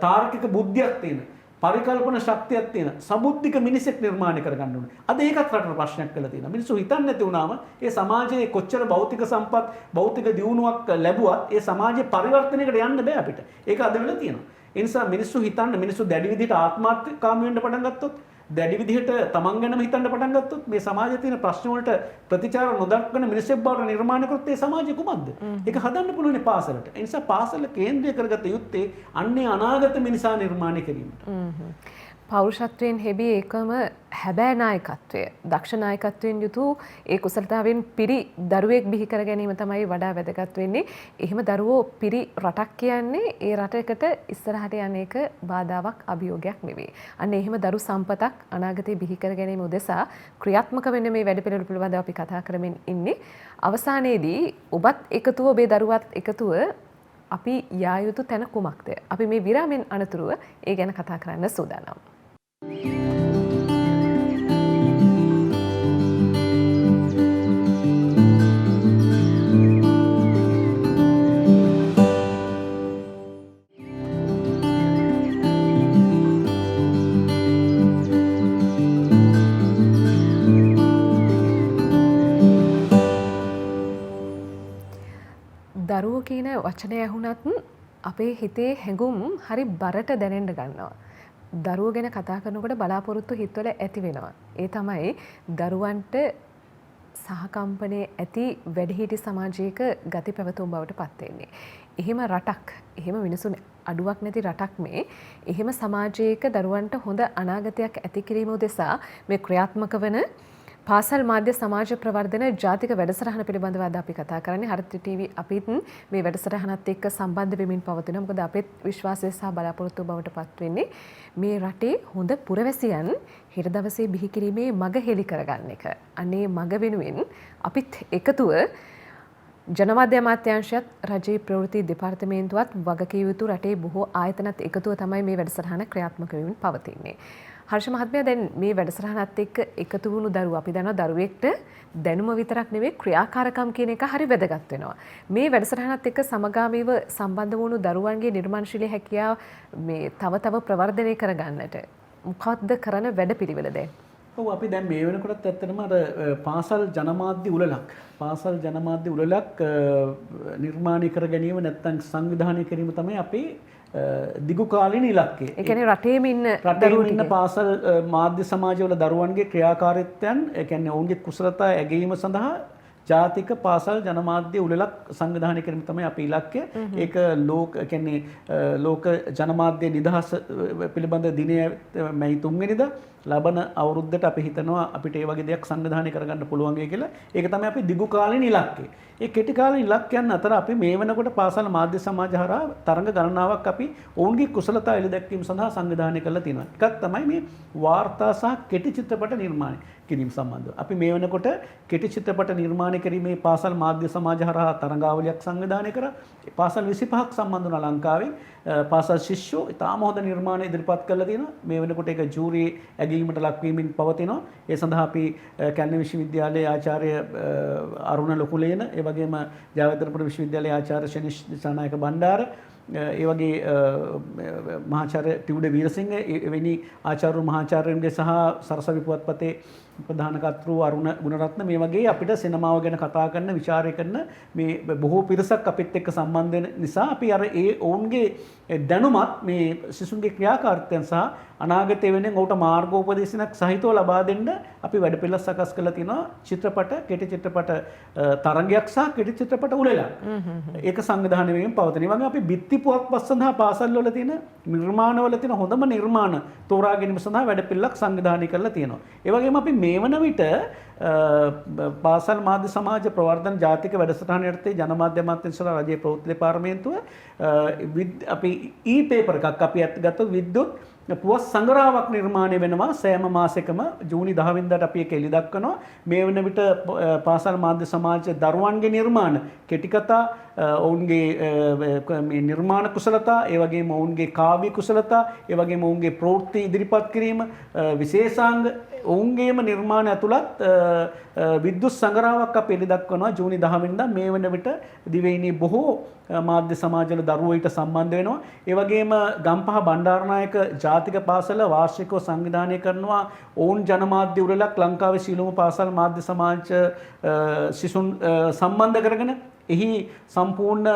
තාර්කික බුද්ධියක් තියෙන, පරිකල්පන ශක්තියක් තියෙන, සබුද්ධික මිනිසෙක් නිර්මාණය කරගන්න ඕනේ. අද ඒකත් රටට ප්‍රශ්නයක් වෙලා තියෙනවා. මිනිස්සු හිතන්නේ නැති වුණාම ඒ සමාජයේ කොච්චර භෞතික සම්පත්, භෞතික දියුණුවක් ලැබුවත් ඒ සමාජයේ පරිවර්තනයකට යන්න බෑ අපිට. ඒක අද වෙලා තියෙනවා. ඒ නිසා මිනිස්සු හිතන්න, මිනිස්සු දැඩි විදිහට ආත්මාර්ථකාමී වෙන්න පටන් ගත්තොත්, දැඩි විදිහට තමන් ගැනම හිතන්න පටන් ගත්තොත් මේ සමාජයේ තියෙන ප්‍රශ්න වලට ප්‍රතිචාර නොදක්වන මිනිසෙක් බවට නිර්මාණය කරොත් ඒ සමාජය කුමක්ද? ඒක හදන්න පුළුවන් පාසලට. ඒ නිසා පාසල කේන්ද්‍රය කරගත යුත්තේ අන්නේ අනාගත මිනිසා නිර්මාණය කිරීමට. පෞරුෂත්වයෙන් හෙබි ඒකම හැබෑ නායකත්වය, දක්ෂ නායකත්වයෙන් යුතු ඒ කුසලතාවෙන් පිරි දරුවෙක් බිහි කර ගැනීම තමයි වඩා වැදගත් වෙන්නේ. එහෙම දරුවෝ පිරි රටක් කියන්නේ ඒ රටකට ඉස්සරහට යන එක බාධාවක්, අභියෝගයක් නෙවෙයි. අන්න එහෙම දරු සම්පතක් අනාගතේ බිහි කර ගැනීම උදෙසා ක්‍රියාත්මක වෙන්න මේ වැඩපිළිවෙල පිළිබඳව අපි කතා කරමින් ඉන්නේ. අවසානයේදී ඔබත් එකතුව, ඔබේ දරුවත් එකතුව අපි යා යුතු තැන කුමක්ද? අපි මේ විරාමෙන් අනතුරුව ඒ ගැන කතා කරන්න සූදානම්. දරුවෝ කියන වචනය ඇහුණත් අපේ හිතේ හැඟුම් හරි බරට දැනෙන්න ගන්නවා. දරුවෝ ගැන කතා කරනකොට බලාපොරොත්තු හිතවල ඇති වෙනවා. ඒ තමයි දරුවන්ට සහකම්පනයේ ඇති වැඩිහිටි සමාජයක ගති පැවතුම් බවට පත් වෙන්නේ. එහෙම රටක්, එහෙම මිනිසුන් අඩුවක් නැති රටක් මේ, එහෙම සමාජයක දරුවන්ට හොඳ අනාගතයක් ඇති කිරීම උදෙසා මේ ක්‍රියාත්මක වන පාසල් මාධ්‍ය සමාජ ප්‍රවර්ධන ජාතික වැඩසටහන පිළිබඳව අද අපි කතා කරන්නේ. හරිත ටීවී අපිත් මේ වැඩසටහනත් එක්ක සම්බන්ධ වෙමින් පවතිනවා. මොකද අපේ විශ්වාසය සහ බලාපොරොත්තු බවට පත් වෙන්නේ මේ රටේ හොඳ පුරවැසියන් හෙට දවසේ බිහි කිරීමේ මඟ හෙළි කරගන්න එක. අනේ මඟ වෙනුවෙන් අපිත් එකතුව ජනමාධ්‍ය අමාත්‍යාංශයත් රජයේ ප්‍රවෘත්ති දෙපාර්තමේන්තුවත් වගකිය යුතු රටේ බොහෝ ආයතනත් එකතුව තමයි මේ වැඩසටහන ක්‍රියාත්මක වෙමින් පවතින්නේ. හර්ෂ මහත්මයා, දැන් මේ වැඩසටහනත් එක්ක එකතු වුණු දරුවෝ, අපි දන්නවා දරුවෙක්ට දැනුම විතරක් නෙවෙයි ක්‍රියාකාරකම් කියන එක හරි වැදගත් වෙනවා. මේ වැඩසටහනත් එක්ක සමගාමීව සම්බන්ධ වුණු දරුවන්ගේ නිර්මාණශීලී හැකියාව මේ තව ප්‍රවර්ධනය කරගන්නට මොකක්ද කරන වැඩපිළිවෙල දැන්? ඔව්, අපි දැන් මේ වෙනකොටත් ඇත්තටම අර පාසල් ජනමාධ්‍ය උළෙලක් නිර්මාණය කර ගැනීම නැත්නම් සංවිධානය කිරීම තමයි අපේ දිගු කාලීන ඉලක්කය. ඒ කියන්නේ රටේම ඉන්න පාසල් මාධ්‍ය සමාජවල දරුවන්ගේ ක්‍රියාකාරීත්වයන්, ඒ කියන්නේ ඔවුන්ගේ කුසලතා ඇගීම සඳහා ජාතික පාසල් ජනමාධ්‍ය උළෙලක් සංවිධානය කිරීම තමයි අපේ ඉලක්කය. ඒක ලෝක ජනමාධ්‍ය නිදහස පිළිබඳ දිනය මැයි 3 වෙනිදා ලබන අවුරුද්දට අපි හිතනවා අපිට ඒ වගේ දෙයක් සංවිධානය කරගන්න පුළුවන් කියලා. ඒක තමයි අපි දිගු කාලීන ඉලක්කය. ඒ කෙටි කාලීන ඉලක්කයන් අතර අපි මේ වෙනකොට පාසල් මාධ්‍ය සමාජ හරහා තරඟ ගණනාවක් අපි ඔවුන්ගේ කුසලතා එළිදැක්වීම සඳහා සංවිධානය කරලා තියෙනවා. එකක් තමයි මේ වාර්තා සහ කෙටි චිත්‍රපට නිර්මාණය කිරීම සම්බන්ධව. අපි මේ වෙනකොට කෙටි චිත්‍රපට නිර්මාණය කිරීමේ පාසල් මාධ්‍ය සමාජ හරහා තරඟාවලියක් සංවිධානය කරා. පාසල් 25ක් සම්බන්ධ වුණා ලංකාවේ. පාසල් ශිෂ්‍යෝ ඉතාම හොඳ නිර්මාණ ඉදිරිපත් කරලා තියෙනවා. මේ වෙනකොට ඒක ජූරියේ ඇගීමට ලක්වීමෙන් පවතිනවා. ඒ සඳහා අපි කැලණි විශ්වවිද්‍යාලයේ ආචාර්ය අරුණ ලොකුලේන, ඒ වගේම ජයවර්ධනපුර විශ්වවිද්‍යාලයේ ආචාර්ය ශනිෂ් දිසානායක බණ්ඩාර, ඒ වගේ මහාචාර්ය ටිවුඩ වීරසිංහ, එවැනි ආචාර්ය මහාචාර්යන්ගේ සහ සරසවි පුවත්පතේ ප්‍රධාන කර්තෘ අරුණ ගුණරත්න, මේ වගේ අපිට සිනමාව ගැන කතා කරන, විචාරය කරන මේ බොහෝ පිරිසක් අපිත් එක්ක සම්බන්ධ වෙන නිසා අපි අර ඔවුන්ගේ දැනුමත් මේ සිසුන්ගේ ක්‍රියාකාරීත්වයන් සහ අනාගතයේ වෙනින් ඔහුට මාර්ගෝපදේශනයක් සහිතව ලබා දෙන්න අපි වැඩපිළිවෙළ සකස් කරලා තිනවා. චිත්‍රපට, කෙටි චිත්‍රපට තරඟයක් සහ කෙටි චිත්‍රපට උළෙලක්. ඒක සංවිධානය වෙමින් පවතින. ඒ වගේ අපි බිත්ති නීති පුවත්පත් සඳහා පාසල්වල තියෙන නිර්මාණවල තියෙන හොඳම නිර්මාණ තෝරා ගැනීම සඳහා වැඩපිළිවෙලක් සංවිධානය කරලා තියෙනවා. ඒ වගේම අපි මේ වන විට පාසල් මාධ්‍ය සමාජ ප්‍රවර්ධන ජාතික වැඩසටහන යටතේ ජනමාධ්‍ය අමාත්‍යාංශ රජයේ ප්‍රවෘත්ති දෙපාර්තමේන්තුව අපි ඊ-පේපර් එකක් අපි ගත්තොත් විද්‍යුත් පුවත් සංග්‍රහාවක් නිර්මාණය වෙනවා සෑම මාසෙකම ජූනි 10 වෙනිදාට අපි ඒක එළි දක්වනවා. මේ වන විට පාසල් මාධ්‍ය සමාජ දරුවන්ගේ නිර්මාණ කෙටි කතා ඔවුන්ගේ නිර්මාණ කුසලතා ඒ වගේම ඔවුන්ගේ කාව්‍ය කුසලතා ඒ වගේම ඔවුන්ගේ ප්‍රවෘත්ති ඉදිරිපත් කිරීම විශේෂාංග ඔවුන්ගේම නිර්මාණ ඇතුළත් විද්‍යුත් සංග්‍රහාවක් අපි එළි දක්වනවා ජූනි 10 වෙනිදා. මේ වන විට දිවයිනේ බොහෝ මාධ්‍ය සමාජවල දරුවෝ ඊට සම්බන්ධ වෙනවා. ඒ වගේම ගම්පහ බණ්ඩාරනායක ජාතික පාසල වාර්ෂිකව සංවිධානය කරනවා ඔවුන් ජනමාධ්‍ය උළෙලක් ලංකාවේ සියලුම පාසල් මාධ්‍ය සමාජ සිසුන් සම්බන්ධ කරගෙන එහි සම්පූර්ණ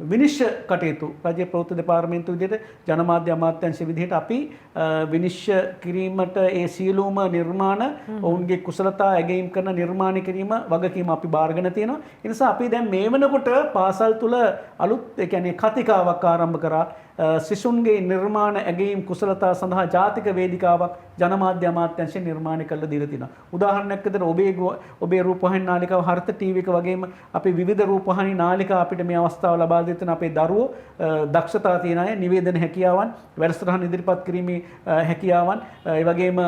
විනිශ්චය කටයුතු රජයේ ප්‍රවෘත්ති දෙපාර්තමේන්තුව විදිහට ජනමාධ්‍ය අමාත්‍යාංශ විදිහට අපි විනිශ්චය කිරීමට ඒ සියලුම නිර්මාණ ඔවුන්ගේ කුසලතා ඇගයීම් කරන නිර්මාණය කිරීම වගකීම අපි බාරගෙන තියෙනවා. ඒ නිසා අපි දැන් මේ වෙනකොට පාසල් තුල අලුත් ඒ කියන්නේ කතිකාවක් ආරම්භ කරා සිසුන්ගේ නිර්මාණ ඇගයීම් කුසලතා සඳහා ජාතික වේදිකාවක් ජනමාධ්‍ය අමාත්‍යාංශය නිර්මාණය කළ දීලා තිනවා. උදාහරණයක් විදිහට ඔබේ රූපවාහිනී නාලිකාව හර්ත ටීවී එක වගේම අපි විවිධ රූපවාහිනී නාලිකා අපිට මේ අවස්ථාව ලබා දෙන අපේ දරුවෝ දක්ෂතා තියෙන අය නිවේදන හැකියාවන් වැඩසටහන් ඉදිරිපත් කිරීමේ හැකියාවන් ඒ වගේම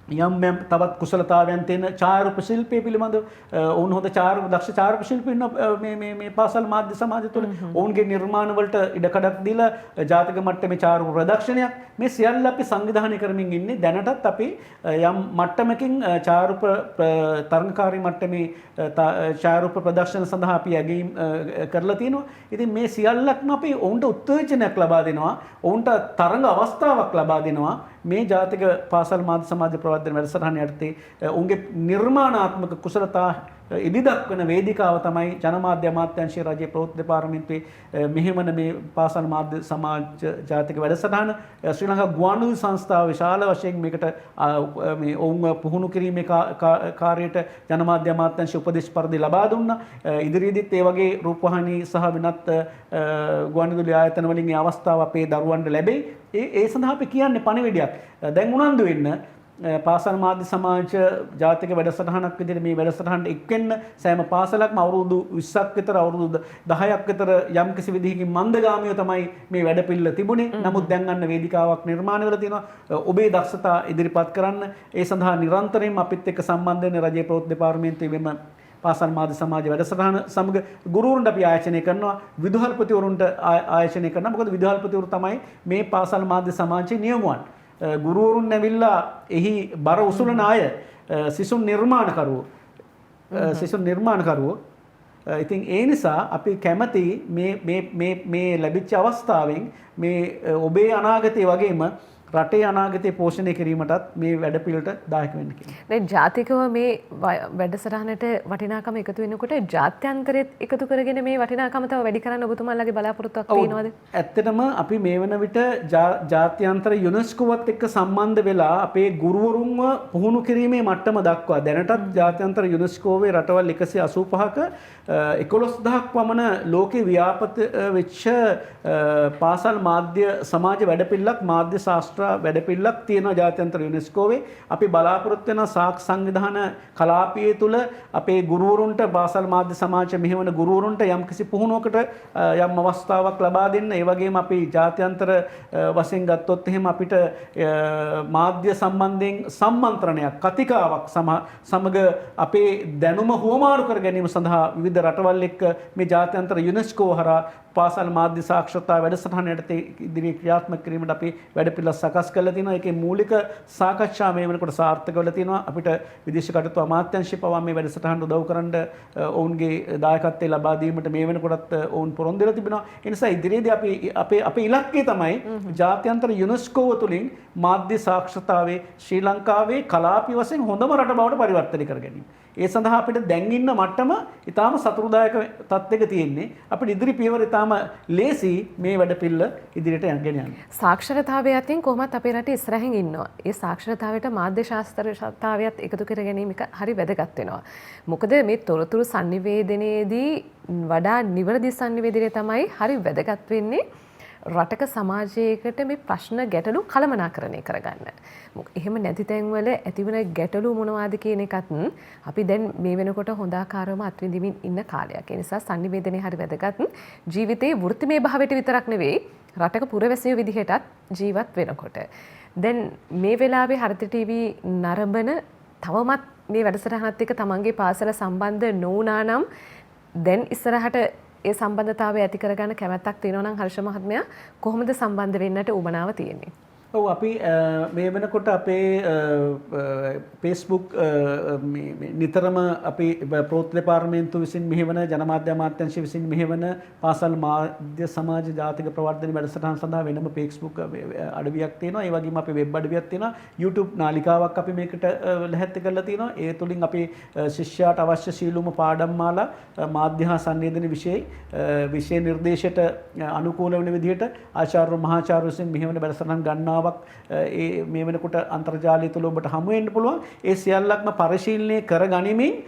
යම් තවත් කුසලතාවයන් තියෙන ඡායාරූප ශිල්පය පිළිබඳව ඔවුන් හොඳ දක්ෂ ඡායාරූප ශිල්පී ඉන්න මේ පාසල් මාධ්‍ය සමාජය තුළ ඔවුන්ගේ නිර්මාණ වලට ඉඩකඩක් දීලා ජාතික මට්ටමේ ඡායාරූප ප්‍රදර්ශනයක් මේ සියල්ල අපි සංවිධානය කරමින් ඉන්නේ. දැනටත් අපි යම් මට්ටමකින් ඡායාරූප තරඟකාරී මට්ටමේ ඡායාරූප ප්‍රදර්ශන සඳහා අපි ඇගීම් කරලා තියෙනවා. ඉතින් මේ සියල්ලක්ම අපි ඔවුන්ට උත්තේජනයක් ලබා දෙනවා. ඔවුන්ට තරඟ අවස්ථාවක් ලබා දෙනවා. මේ ජාතික පාසල් මාධ්‍ය සමාජ ප්‍රවර්ධන වැඩසටහන යටතේ උන්ගේ නිර්මාණාත්මක කුසලතා ඉදි දක්වන වේදිකාව තමයි ජනමාධ්‍ය අමාත්‍යාංශයේ රජයේ ප්‍රවෘත්ති දෙපාර්තමේන්තුවේ මෙහෙමන මේ පාසල් මාධ්‍ය සමාජ ජාතික වැඩසටහන ශ්‍රී ලංකා ගුවන්විදුලි සංස්ථාව විශාල වශයෙන් මේකට මේ ඔවුන් පුහුණු කිරීමේ කාර්යයට ජනමාධ්‍ය අමාත්‍යාංශය උපදෙස් පරිදි ලබා දුන්නා. ඉදිරියේදීත් ඒ වගේ රූපවාහිනී සහ වෙනත් ගුවන්විදුලි ආයතන වලින් මේ අවස්ථාව අපේ දරුවන්ට ලැබෙයි. ඒ සඳහා අපි කියන්නේ පණිවිඩයක්. දැන් උනන්දු වෙන්න පාසල් මාධ්‍ය සමාජ ජාතික වැඩසටහනක් විදිහට මේ වැඩසටහනට එක්වෙන්න සෑම පාසලක්ම අවුරුදු 20ක් විතර අවුරුදු 10ක් විතර යම්කිසි විදිහකින් මන්දගාමීව තමයි මේ වැඩපිළිවෙල තිබුණේ. නමුත් දැන් අන්න වේදිකාවක් නිර්මාණය වෙලා තියෙනවා. ඔබේ දක්ෂතා ඉදිරිපත් කරන්න ඒ සඳහා නිරන්තරයෙන්ම අපිත් එක්ක සම්බන්ධ වෙන රජයේ ප්‍රවෘත්ති දෙපාර්තමේන්තුවේ මෙම පාසල් මාධ්‍ය සමාජ වැඩසටහන සමග ගුරුවරුන්ට අපි ආයෝජනය කරනවා. විදුහල්පතිවරුන්ට ආයෝජනය කරනවා. මොකද විදුහල්පතිවරු තමයි මේ පාසල් මාධ්‍ය සමාජයේ නියමුවන්. ගුරුවරුන් ඇවිල්ලා එහි බර උසුලන අය සිසුන් නිර්මාණකරුවෝ ඉතින් ඒ නිසා අපි කැමති මේ ලැබිච්ච අවස්ථාවෙන් මේ ඔබේ අනාගතය වගේම රටේ අනාගතය පෝෂණය කිරීමටත් මේ වැඩපිළිවෙලට දායක වෙන්න කියලා. දැන් ජාතිකව මේ වැඩසටහනට වටිනාකම එකතු වෙනකොට ජාත්‍යන්තරෙත් එකතු කරගෙන මේ වටිනාකම තව වැඩි කරන්න ඔබතුමාලගේ බලාපොරොත්තුවක් තියෙනවද? ඇත්තටම අපි මේ වන විට ජාත්‍යන්තර යුනෙස්කෝවත් එක්ක සම්බන්ධ වෙලා අපේ ගුරුවරුන්ව පුහුණු කිරීමේ මට්ටම දක්වා දැනටත් ජාත්‍යන්තර යුනෙස්කෝවේ රටවල් 185ක 11000ක් පමණ ලෝකේ ව්‍යාපෘත වෙච්ච පාසල් මාධ්‍ය සමාජ වැඩපිළිවෙලක් මාධ්‍ය ශාස්ත්‍ර වැඩපිළිවෙලක් තියෙනවා ජාත්‍යන්තර යුනෙස්කෝවේ. අපි බලාපොරොත්තු වෙන සාක් සංවිධාන කලාපයේ තුල අපේ ගුරුවරුන්ට පාසල් මාධ්‍ය සමාජ මෙහෙවන ගුරුවරුන්ට යම්කිසි පුහුණුවකට යම් අවස්ථාවක් ලබා දෙන්න. ඒ වගේම අපි ජාත්‍යන්තර වශයෙන් ගත්තොත් එහෙම අපිට මාධ්‍ය සම්බන්ධයෙන් සම්මන්ත්‍රණයක් කතිකාවක් සමග අපේ දැනුම හුවමාරු කර ගැනීම සඳහා විවිධ රටවල් එක්ක මේ ජාත්‍යන්තර යුනෙස්කෝ හරහා පාසල් මාධ්‍ය සාක්ෂරතා වැඩසටහන යටතේ ඉදිරි ක්‍රියාත්මක කිරීමට අපි වැඩපිළිවෙළ සකස් කරලා තිනවා. ඒකේ මූලික සාකච්ඡා මේ වෙනකොට සාර්ථක වෙලා තිනවා. අපිට විදේශ කටයුතු අමාත්‍යාංශය පවා මේ වැඩසටහනට උදව් කරන්න ඔවුන්ගේ දායකත්වය ලබා දීමට මේ වෙනකොටත් ඔවුන් පොරොන්දු වෙලා තිබෙනවා. ඒ නිසා ඉදිරියේදී අපේ ඉලක්කය තමයි ජාත්‍යන්තර යුනෙස්කෝව තුලින් මාධ්‍ය සාක්ෂරතාවේ ශ්‍රී ලංකාවේ කලාපී වශයෙන් හොඳම රට බවට පරිවර්තනය කර ගැනීම. ඒ සඳහා අපිට දැන් ඉන්න මට්ටම ඊටාම සතුටුදායක තත්ත්වයක තියෙන්නේ. අපිට ඉදිරි පියවර ඊටාම ලේසි මේ වැඩපිළිවෙල ඉදිරියට යන්න යන්න. සාක්ෂරතාවය අතින් කොහොමත් අපේ රටේ ඉස්සරහින් ඉන්නවා. ඒ සාක්ෂරතාවයට මාධ්‍ය ශාස්ත්‍රතාවයත් එකතු කර ගැනීම හරි වැදගත් වෙනවා. මොකද මේ තොරතුරු sannivedanaයේදී වඩා නිවැරදි sannivedanaya තමයි හරි වැදගත් වෙන්නේ. රටක සමාජයකට මේ ප්‍රශ්න ගැටලු කළමනාකරණය කරගන්න. එහෙම නැති තැන්වල ඇතිවන ගැටලු මොනවාද කියන එකත් අපි දැන් මේ වෙනකොට හොඳ ආකාරවම අත්විඳිමින් ඉන්න කාලයක්. ඒ නිසා sannivedanaya හරි වැදගත්. ජීවිතේ වෘත්තිමය භාවයට විතරක් නෙවෙයි රටක පුරවැසියෝ විදිහටත් ජීවත් වෙනකොට. දැන් මේ වෙලාවේ හරිත ටීවී නරඹන තවමත් මේ වැඩසටහනත් එක්ක තමන්ගේ පාසල සම්බන්ධ නොවුනා නම් දැන් ඉස්සරහට ඒ සම්බන්ධතාවය ඇති කරගන්න කැමැත්තක් තියෙනවා නම් හර්ෂ මහත්මයා කොහොමද සම්බන්ධ වෙන්නට උවමනාව තියෙන්නේ? ඔව් අපි මේ වෙනකොට අපේ Facebook නිතරම අපි ප්‍රවෘත්ති දෙපාර්තමේන්තුව විසින් මෙහෙවන ජනමාධ්‍ය අමාත්‍යාංශය විසින් මෙහෙවන පාසල් මාධ්‍ය සමාජ ජාතික ප්‍රවර්ධන වැඩසටහන් සඳහා වෙනම Facebook අඩවියක් තියෙනවා. ඒ වගේම අපේ වෙබ් අඩවියක් තියෙනවා. YouTube නාලිකාවක් අපි මේකට ලැහැත්ති කරලා තියෙනවා. ඒ තුලින් අපි ශිෂ්‍යයාට අවශ්‍ය සීලුම පාඩම් මාලා මාධ්‍ය හා සංවේදන විෂය නිර්දේශයට අනුකූල වෙන විදිහට ආචාර්ය මහාචාර්ය විසින් මෙහෙවන වැඩසටහන් ගන්නවා. මේ වෙනකොට අන්තර්ජාලය තුළ ඔබට හමු වෙන්න පුළුවන්. ඒ සියල්ලක්ම පරිශීලනය කර ගනිමින්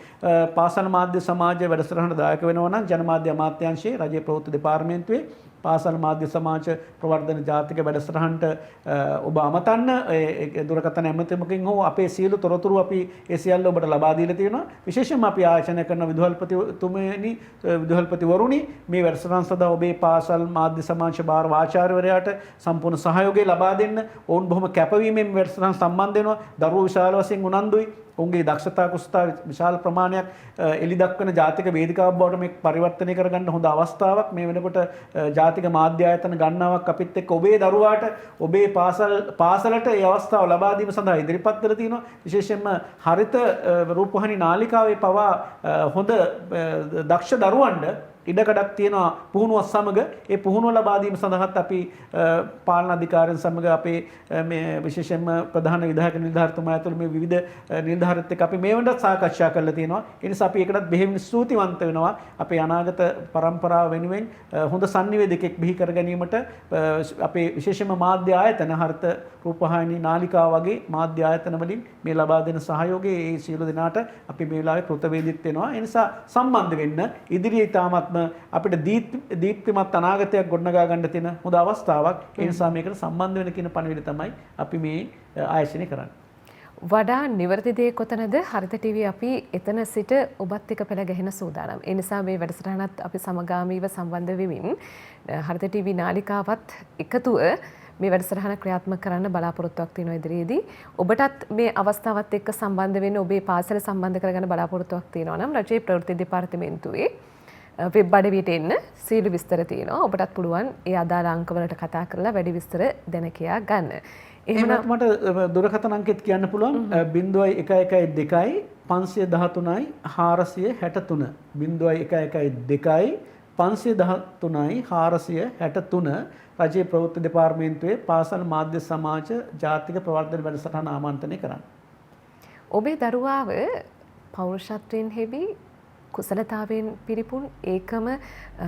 පාසල් මාධ්‍ය සමාජය වැඩසටහනට දායක වෙනවා නම් ජනමාධ්‍ය අමාත්‍යාංශයේ රජයේ ප්‍රවෘත්ති දෙපාර්තමේන්තුවේ පාසල් මාධ්‍ය සමාජ ප්‍රවර්ධන ජාතික වැඩසටහනට ඔබ අමතන්න දුරකථන ඇමතුමකින් හෝ අපේ සියලු තොරතුරු අපි ඒ සියල්ල ඔබට ලබා දීලා තියෙනවා. විශේෂයෙන්ම අපි ආයෝජනය කරන විදුහල්පතිවරුනි මේ වැඩසටහන සඳහා ඔබේ පාසල් මාධ්‍ය සමාජ භාර ආචාර්යවරයාට සම්පූර්ණ සහයෝගය ලබා දෙන්න. ඔවුන් බොහොම කැපවීමෙන් වැඩසටහන සම්බන්ධ වෙනවා. දරුවෝ විශාල වශයෙන් උනන්දුයි. ඔවුන්ගේ දක්ෂතා කුසලතා විශාල ප්‍රමාණයක් එලි දක්වන ජාතික වේදිකාවක් බවට මේ පරිවර්තනය කරගන්න හොඳ අවස්ථාවක්. මේ වෙනකොට ජාතික මාධ්‍ය ආයතන ගණනාවක් අපිත් එක්ක ඔබේ දරුවාට ඔබේ පාසලට ඒ අවස්ථාව ලබා දීම සඳහා ඉදිරිපත් කරලා තිනවා. විශේෂයෙන්ම හරිත රූපවාහිනී නාලිකාවේ පවා හොඳ දක්ෂ දරුවන්ට ඉඩකඩක් තියෙනවා පුහුණුවත් සමග. ඒ පුහුණුව ලබා දීම සඳහාත් අපි පාලන අධිකාරියන් සමග අපේ මේ විශේෂයෙන්ම ප්‍රධාන විධායක නිලධාරිතුමා ඇතුළු මේ විවිධ නිලධාරීත් එක්ක අපි මේ වෙනදත් සාකච්ඡා කරලා තියෙනවා. ඒ නිසා අපි ඒකටත් බෙහෙවින් ස්තුතිවන්ත වෙනවා. අපේ අනාගත පරම්පරාව වෙනුවෙන් හොඳ sannivedanayak බිහි කර ගැනීමට අපේ විශේෂයෙන්ම මාධ්‍ය ආයතන හරිත රූපවාහිනී නාලිකාව වගේ මාධ්‍ය ආයතන වලින් මේ ලබා දෙන සහයෝගය ඒ සියලු දෙනාට අපි මේ වෙලාවේ කෘතවේදීත් වෙනවා. ඒ නිසා සම්බන්ධ වෙන්න ඉදිරියේ තාමත් අපිට දීප්තිමත් අනාගතයක් ගොඩනගා ගන්න තියෙන හොඳ අවස්ථාවක්. ඒ නිසා මේකට සම්බන්ධ වෙන කියන පණිවිඩය තමයි අපි මේ ආයෝජනය කරන්නේ. වඩා නිවැරදි දේ කොතනද? හරිත ටීවී අපි එතන සිට ඔබත් එක්ක පෙළ ගැහෙන සූදානම්. ඒ නිසා මේ වැඩසටහනත් අපි සමගාමීව සම්බන්ධ වෙමින් හරිත ටීවී නාලිකාවත් එකතුව මේ වැඩසටහන ක්‍රියාත්මක කරන්න බලාපොරොත්තුවක් තියෙනවා ඉදිරියේදී. ඔබටත් මේ අවස්ථාවත් එක්ක සම්බන්ධ වෙන්න ඔබේ පාසල සම්බන්ධ කරගන්න බලාපොරොත්තුවක් තියෙනවා නම් රජයේ ප්‍රවෘත්ති දෙපාර්තමේන්තුවේ වෙබ් අඩවියට එන්න සියලු විස්තර තියෙනවා. ඔබටත් පුළුවන් ඒ අදාළ අංකවලට කතා කරලා වැඩි විස්තර දැන කියා ගන්න. එහෙනම් මට දුරකථන අංකෙත් කියන්න පුළුවන් 0112 513යි 463 0112 513යි 463 රජයේ ප්‍රවෘත්ති දෙපාර්තමේන්තුවේ පාසල් මාධ්‍ය සමාජ ජාතික ප්‍රවර්ධන වැඩසටහන ආමන්ත්‍රණය කරන්න. ඔබේ දරුවාව පෞරුෂත්වයෙන් හෙබි කුසලතාවයෙන් පිරිපුන් ඒකම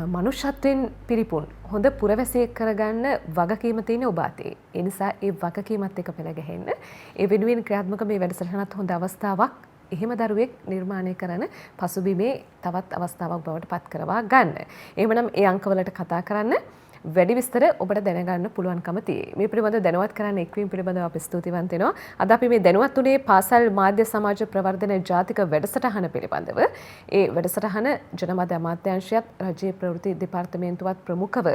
මනුෂ්‍යත්වයෙන් පිරිපුන් හොඳ පුරවැසියෙක් කරගන්න වගකීම තියෙන ඔබ අතේ. ඒ නිසා ඒ වගකීමත් එක්ක පෙළ ගැහෙන්න. ඒ වෙනුවෙන් ක්‍රියාත්මක මේ වැඩසටහනත් හොඳ අවස්ථාවක්. එහෙම දරුවෙක් නිර්මාණය කරන පසුබිමේ තවත් අවස්ථාවක් බවට පත් කරවා ගන්න. එහෙමනම් ඒ අංකවලට කතා කරන්න. වැඩි විස්තර ඔබට දැනගන්න පුළුවන්කම තියෙයි. මේ පිළිබඳව දැනුවත් කරන්න එක්වීම පිළිබඳව අපි ස්තුතිවන්ත වෙනවා. අද අපි මේ දැනුවත් උනේ පාසල් මාධ්‍ය සමාජ ප්‍රවර්ධන ජාතික වැඩසටහන පිළිබඳව. ඒ වැඩසටහන ජනමාධ්‍ය අමාත්‍යාංශයත් රජයේ ප්‍රවෘත්ති දෙපාර්තමේන්තුවත් ප්‍රමුඛව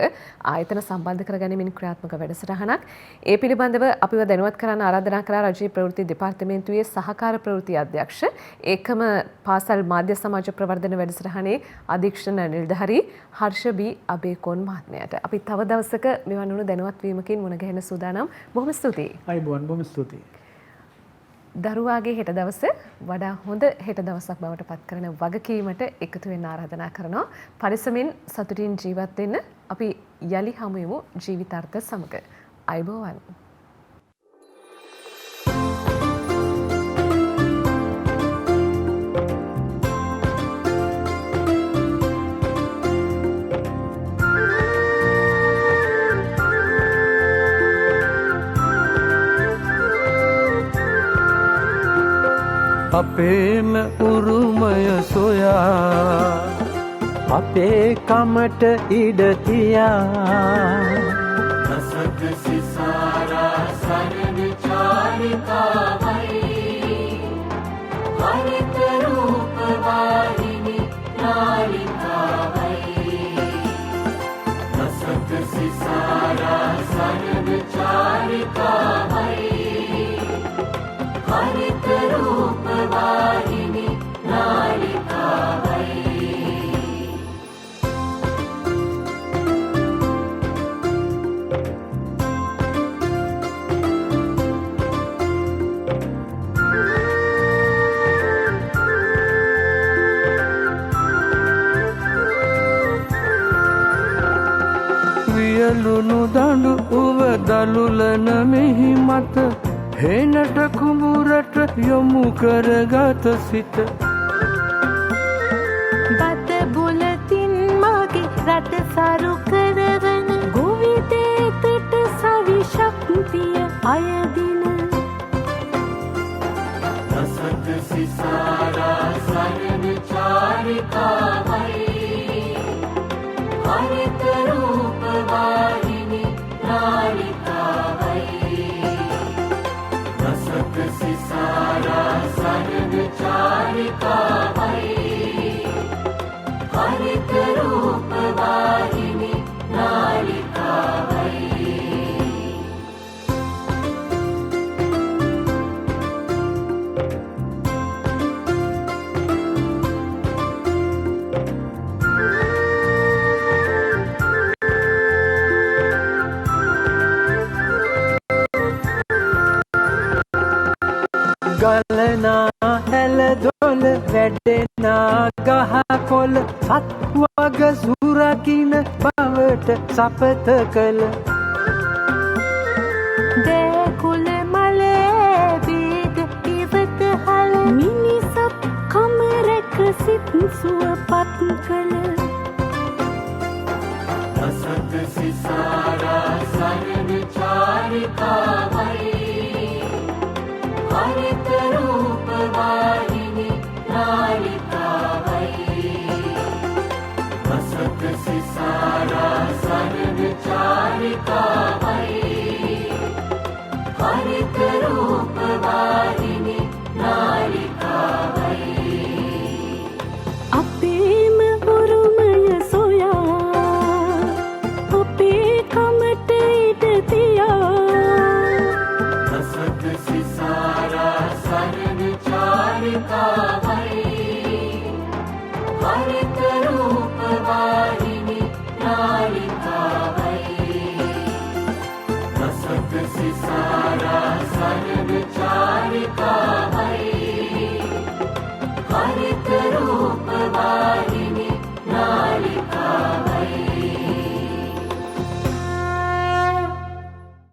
ආයතන සම්බන්ධ කරගැනීමෙන් ක්‍රියාත්මක වැඩසටහනක්. ඒ පිළිබඳව අපිව දැනුවත් කරන්න ආරාධනා කළා රජයේ ප්‍රවෘත්ති දෙපාර්තමේන්තුවේ සහකාර ප්‍රවෘත්ති අධ්‍යක්ෂ ඒකම පාසල් මාධ්‍ය සමාජ ප්‍රවර්ධන වැඩසටහනේ අධීක්ෂණ නිලධාරී හර්ෂ බී අබේකෝන් මහත්මයාට. අපි තව දවසක මෙවන් වුණු දැනුවත් වීමකින් මුණ ගැහෙන සූදානම්. බොහොම ස්තුතියි. අයබෝවන් බොහොම ස්තුතියි. දරුවාගේ හෙට දවස වඩා හොඳ හෙට දවසක් බවට පත් කරන වගකීමට එකතු වෙන්න ආරාධනා කරනවා. පරිස්සමින් සතුටින් ජීවත් වෙන්න. අපි යලි හමු වෙමු ජීවිතාර්ථ සමග. අයබෝවන්. අපේම උරුමය සොයා අපේ කමට ඉඩ තියා රසක සිසාරා සරණ චාරිකාවයි හරිත රූප වාහිනී නාලිකාවයි රසක සිසාරා සරණ චාරිකාවයි හරිත රූප වාහිනී නාලිකාවයි වියලුණු දඬු උව දලුලන මෙහි මත හේනට කුඹුරට යොමු කරගත සිත බත බුලතින් මගේ රට සරු කරවන ගොවිතේතට සවි ශක්තිය අයදින රසක සිසාරා සරණ චාරිකාවයි හරිත රූප වාහිනී නාලිකාවයි රසක සිසාරා සරණ චාරිකාවයි හරිත රූප වාහිනී නාලිකාවයි ගලනා ඇල දොල වැඩෙනා ගහකොළ සත්වග සුරකින බවට සපත කළ දේකුල මලේ බීද ඉවත හල මිනිසත් කමරක සිත් සුවපත් කළ රසක සිසාරා සරණ චාරිකාවයි හරිත රූප වාහිනී නාලිකාවයි රසක සිසාරා සරණ චාරිකාවයි හරිත රූප වාහිනී නාලිකාවයි අපේම උරුමය සොයා අපේ කමට ඉඩ තියා රසක සිසාරා සරණ චාරිකාවයි හරිත රූප වාහිනී නාලිකාවයි රසක සිසාරා සරණ චාරිකාවයි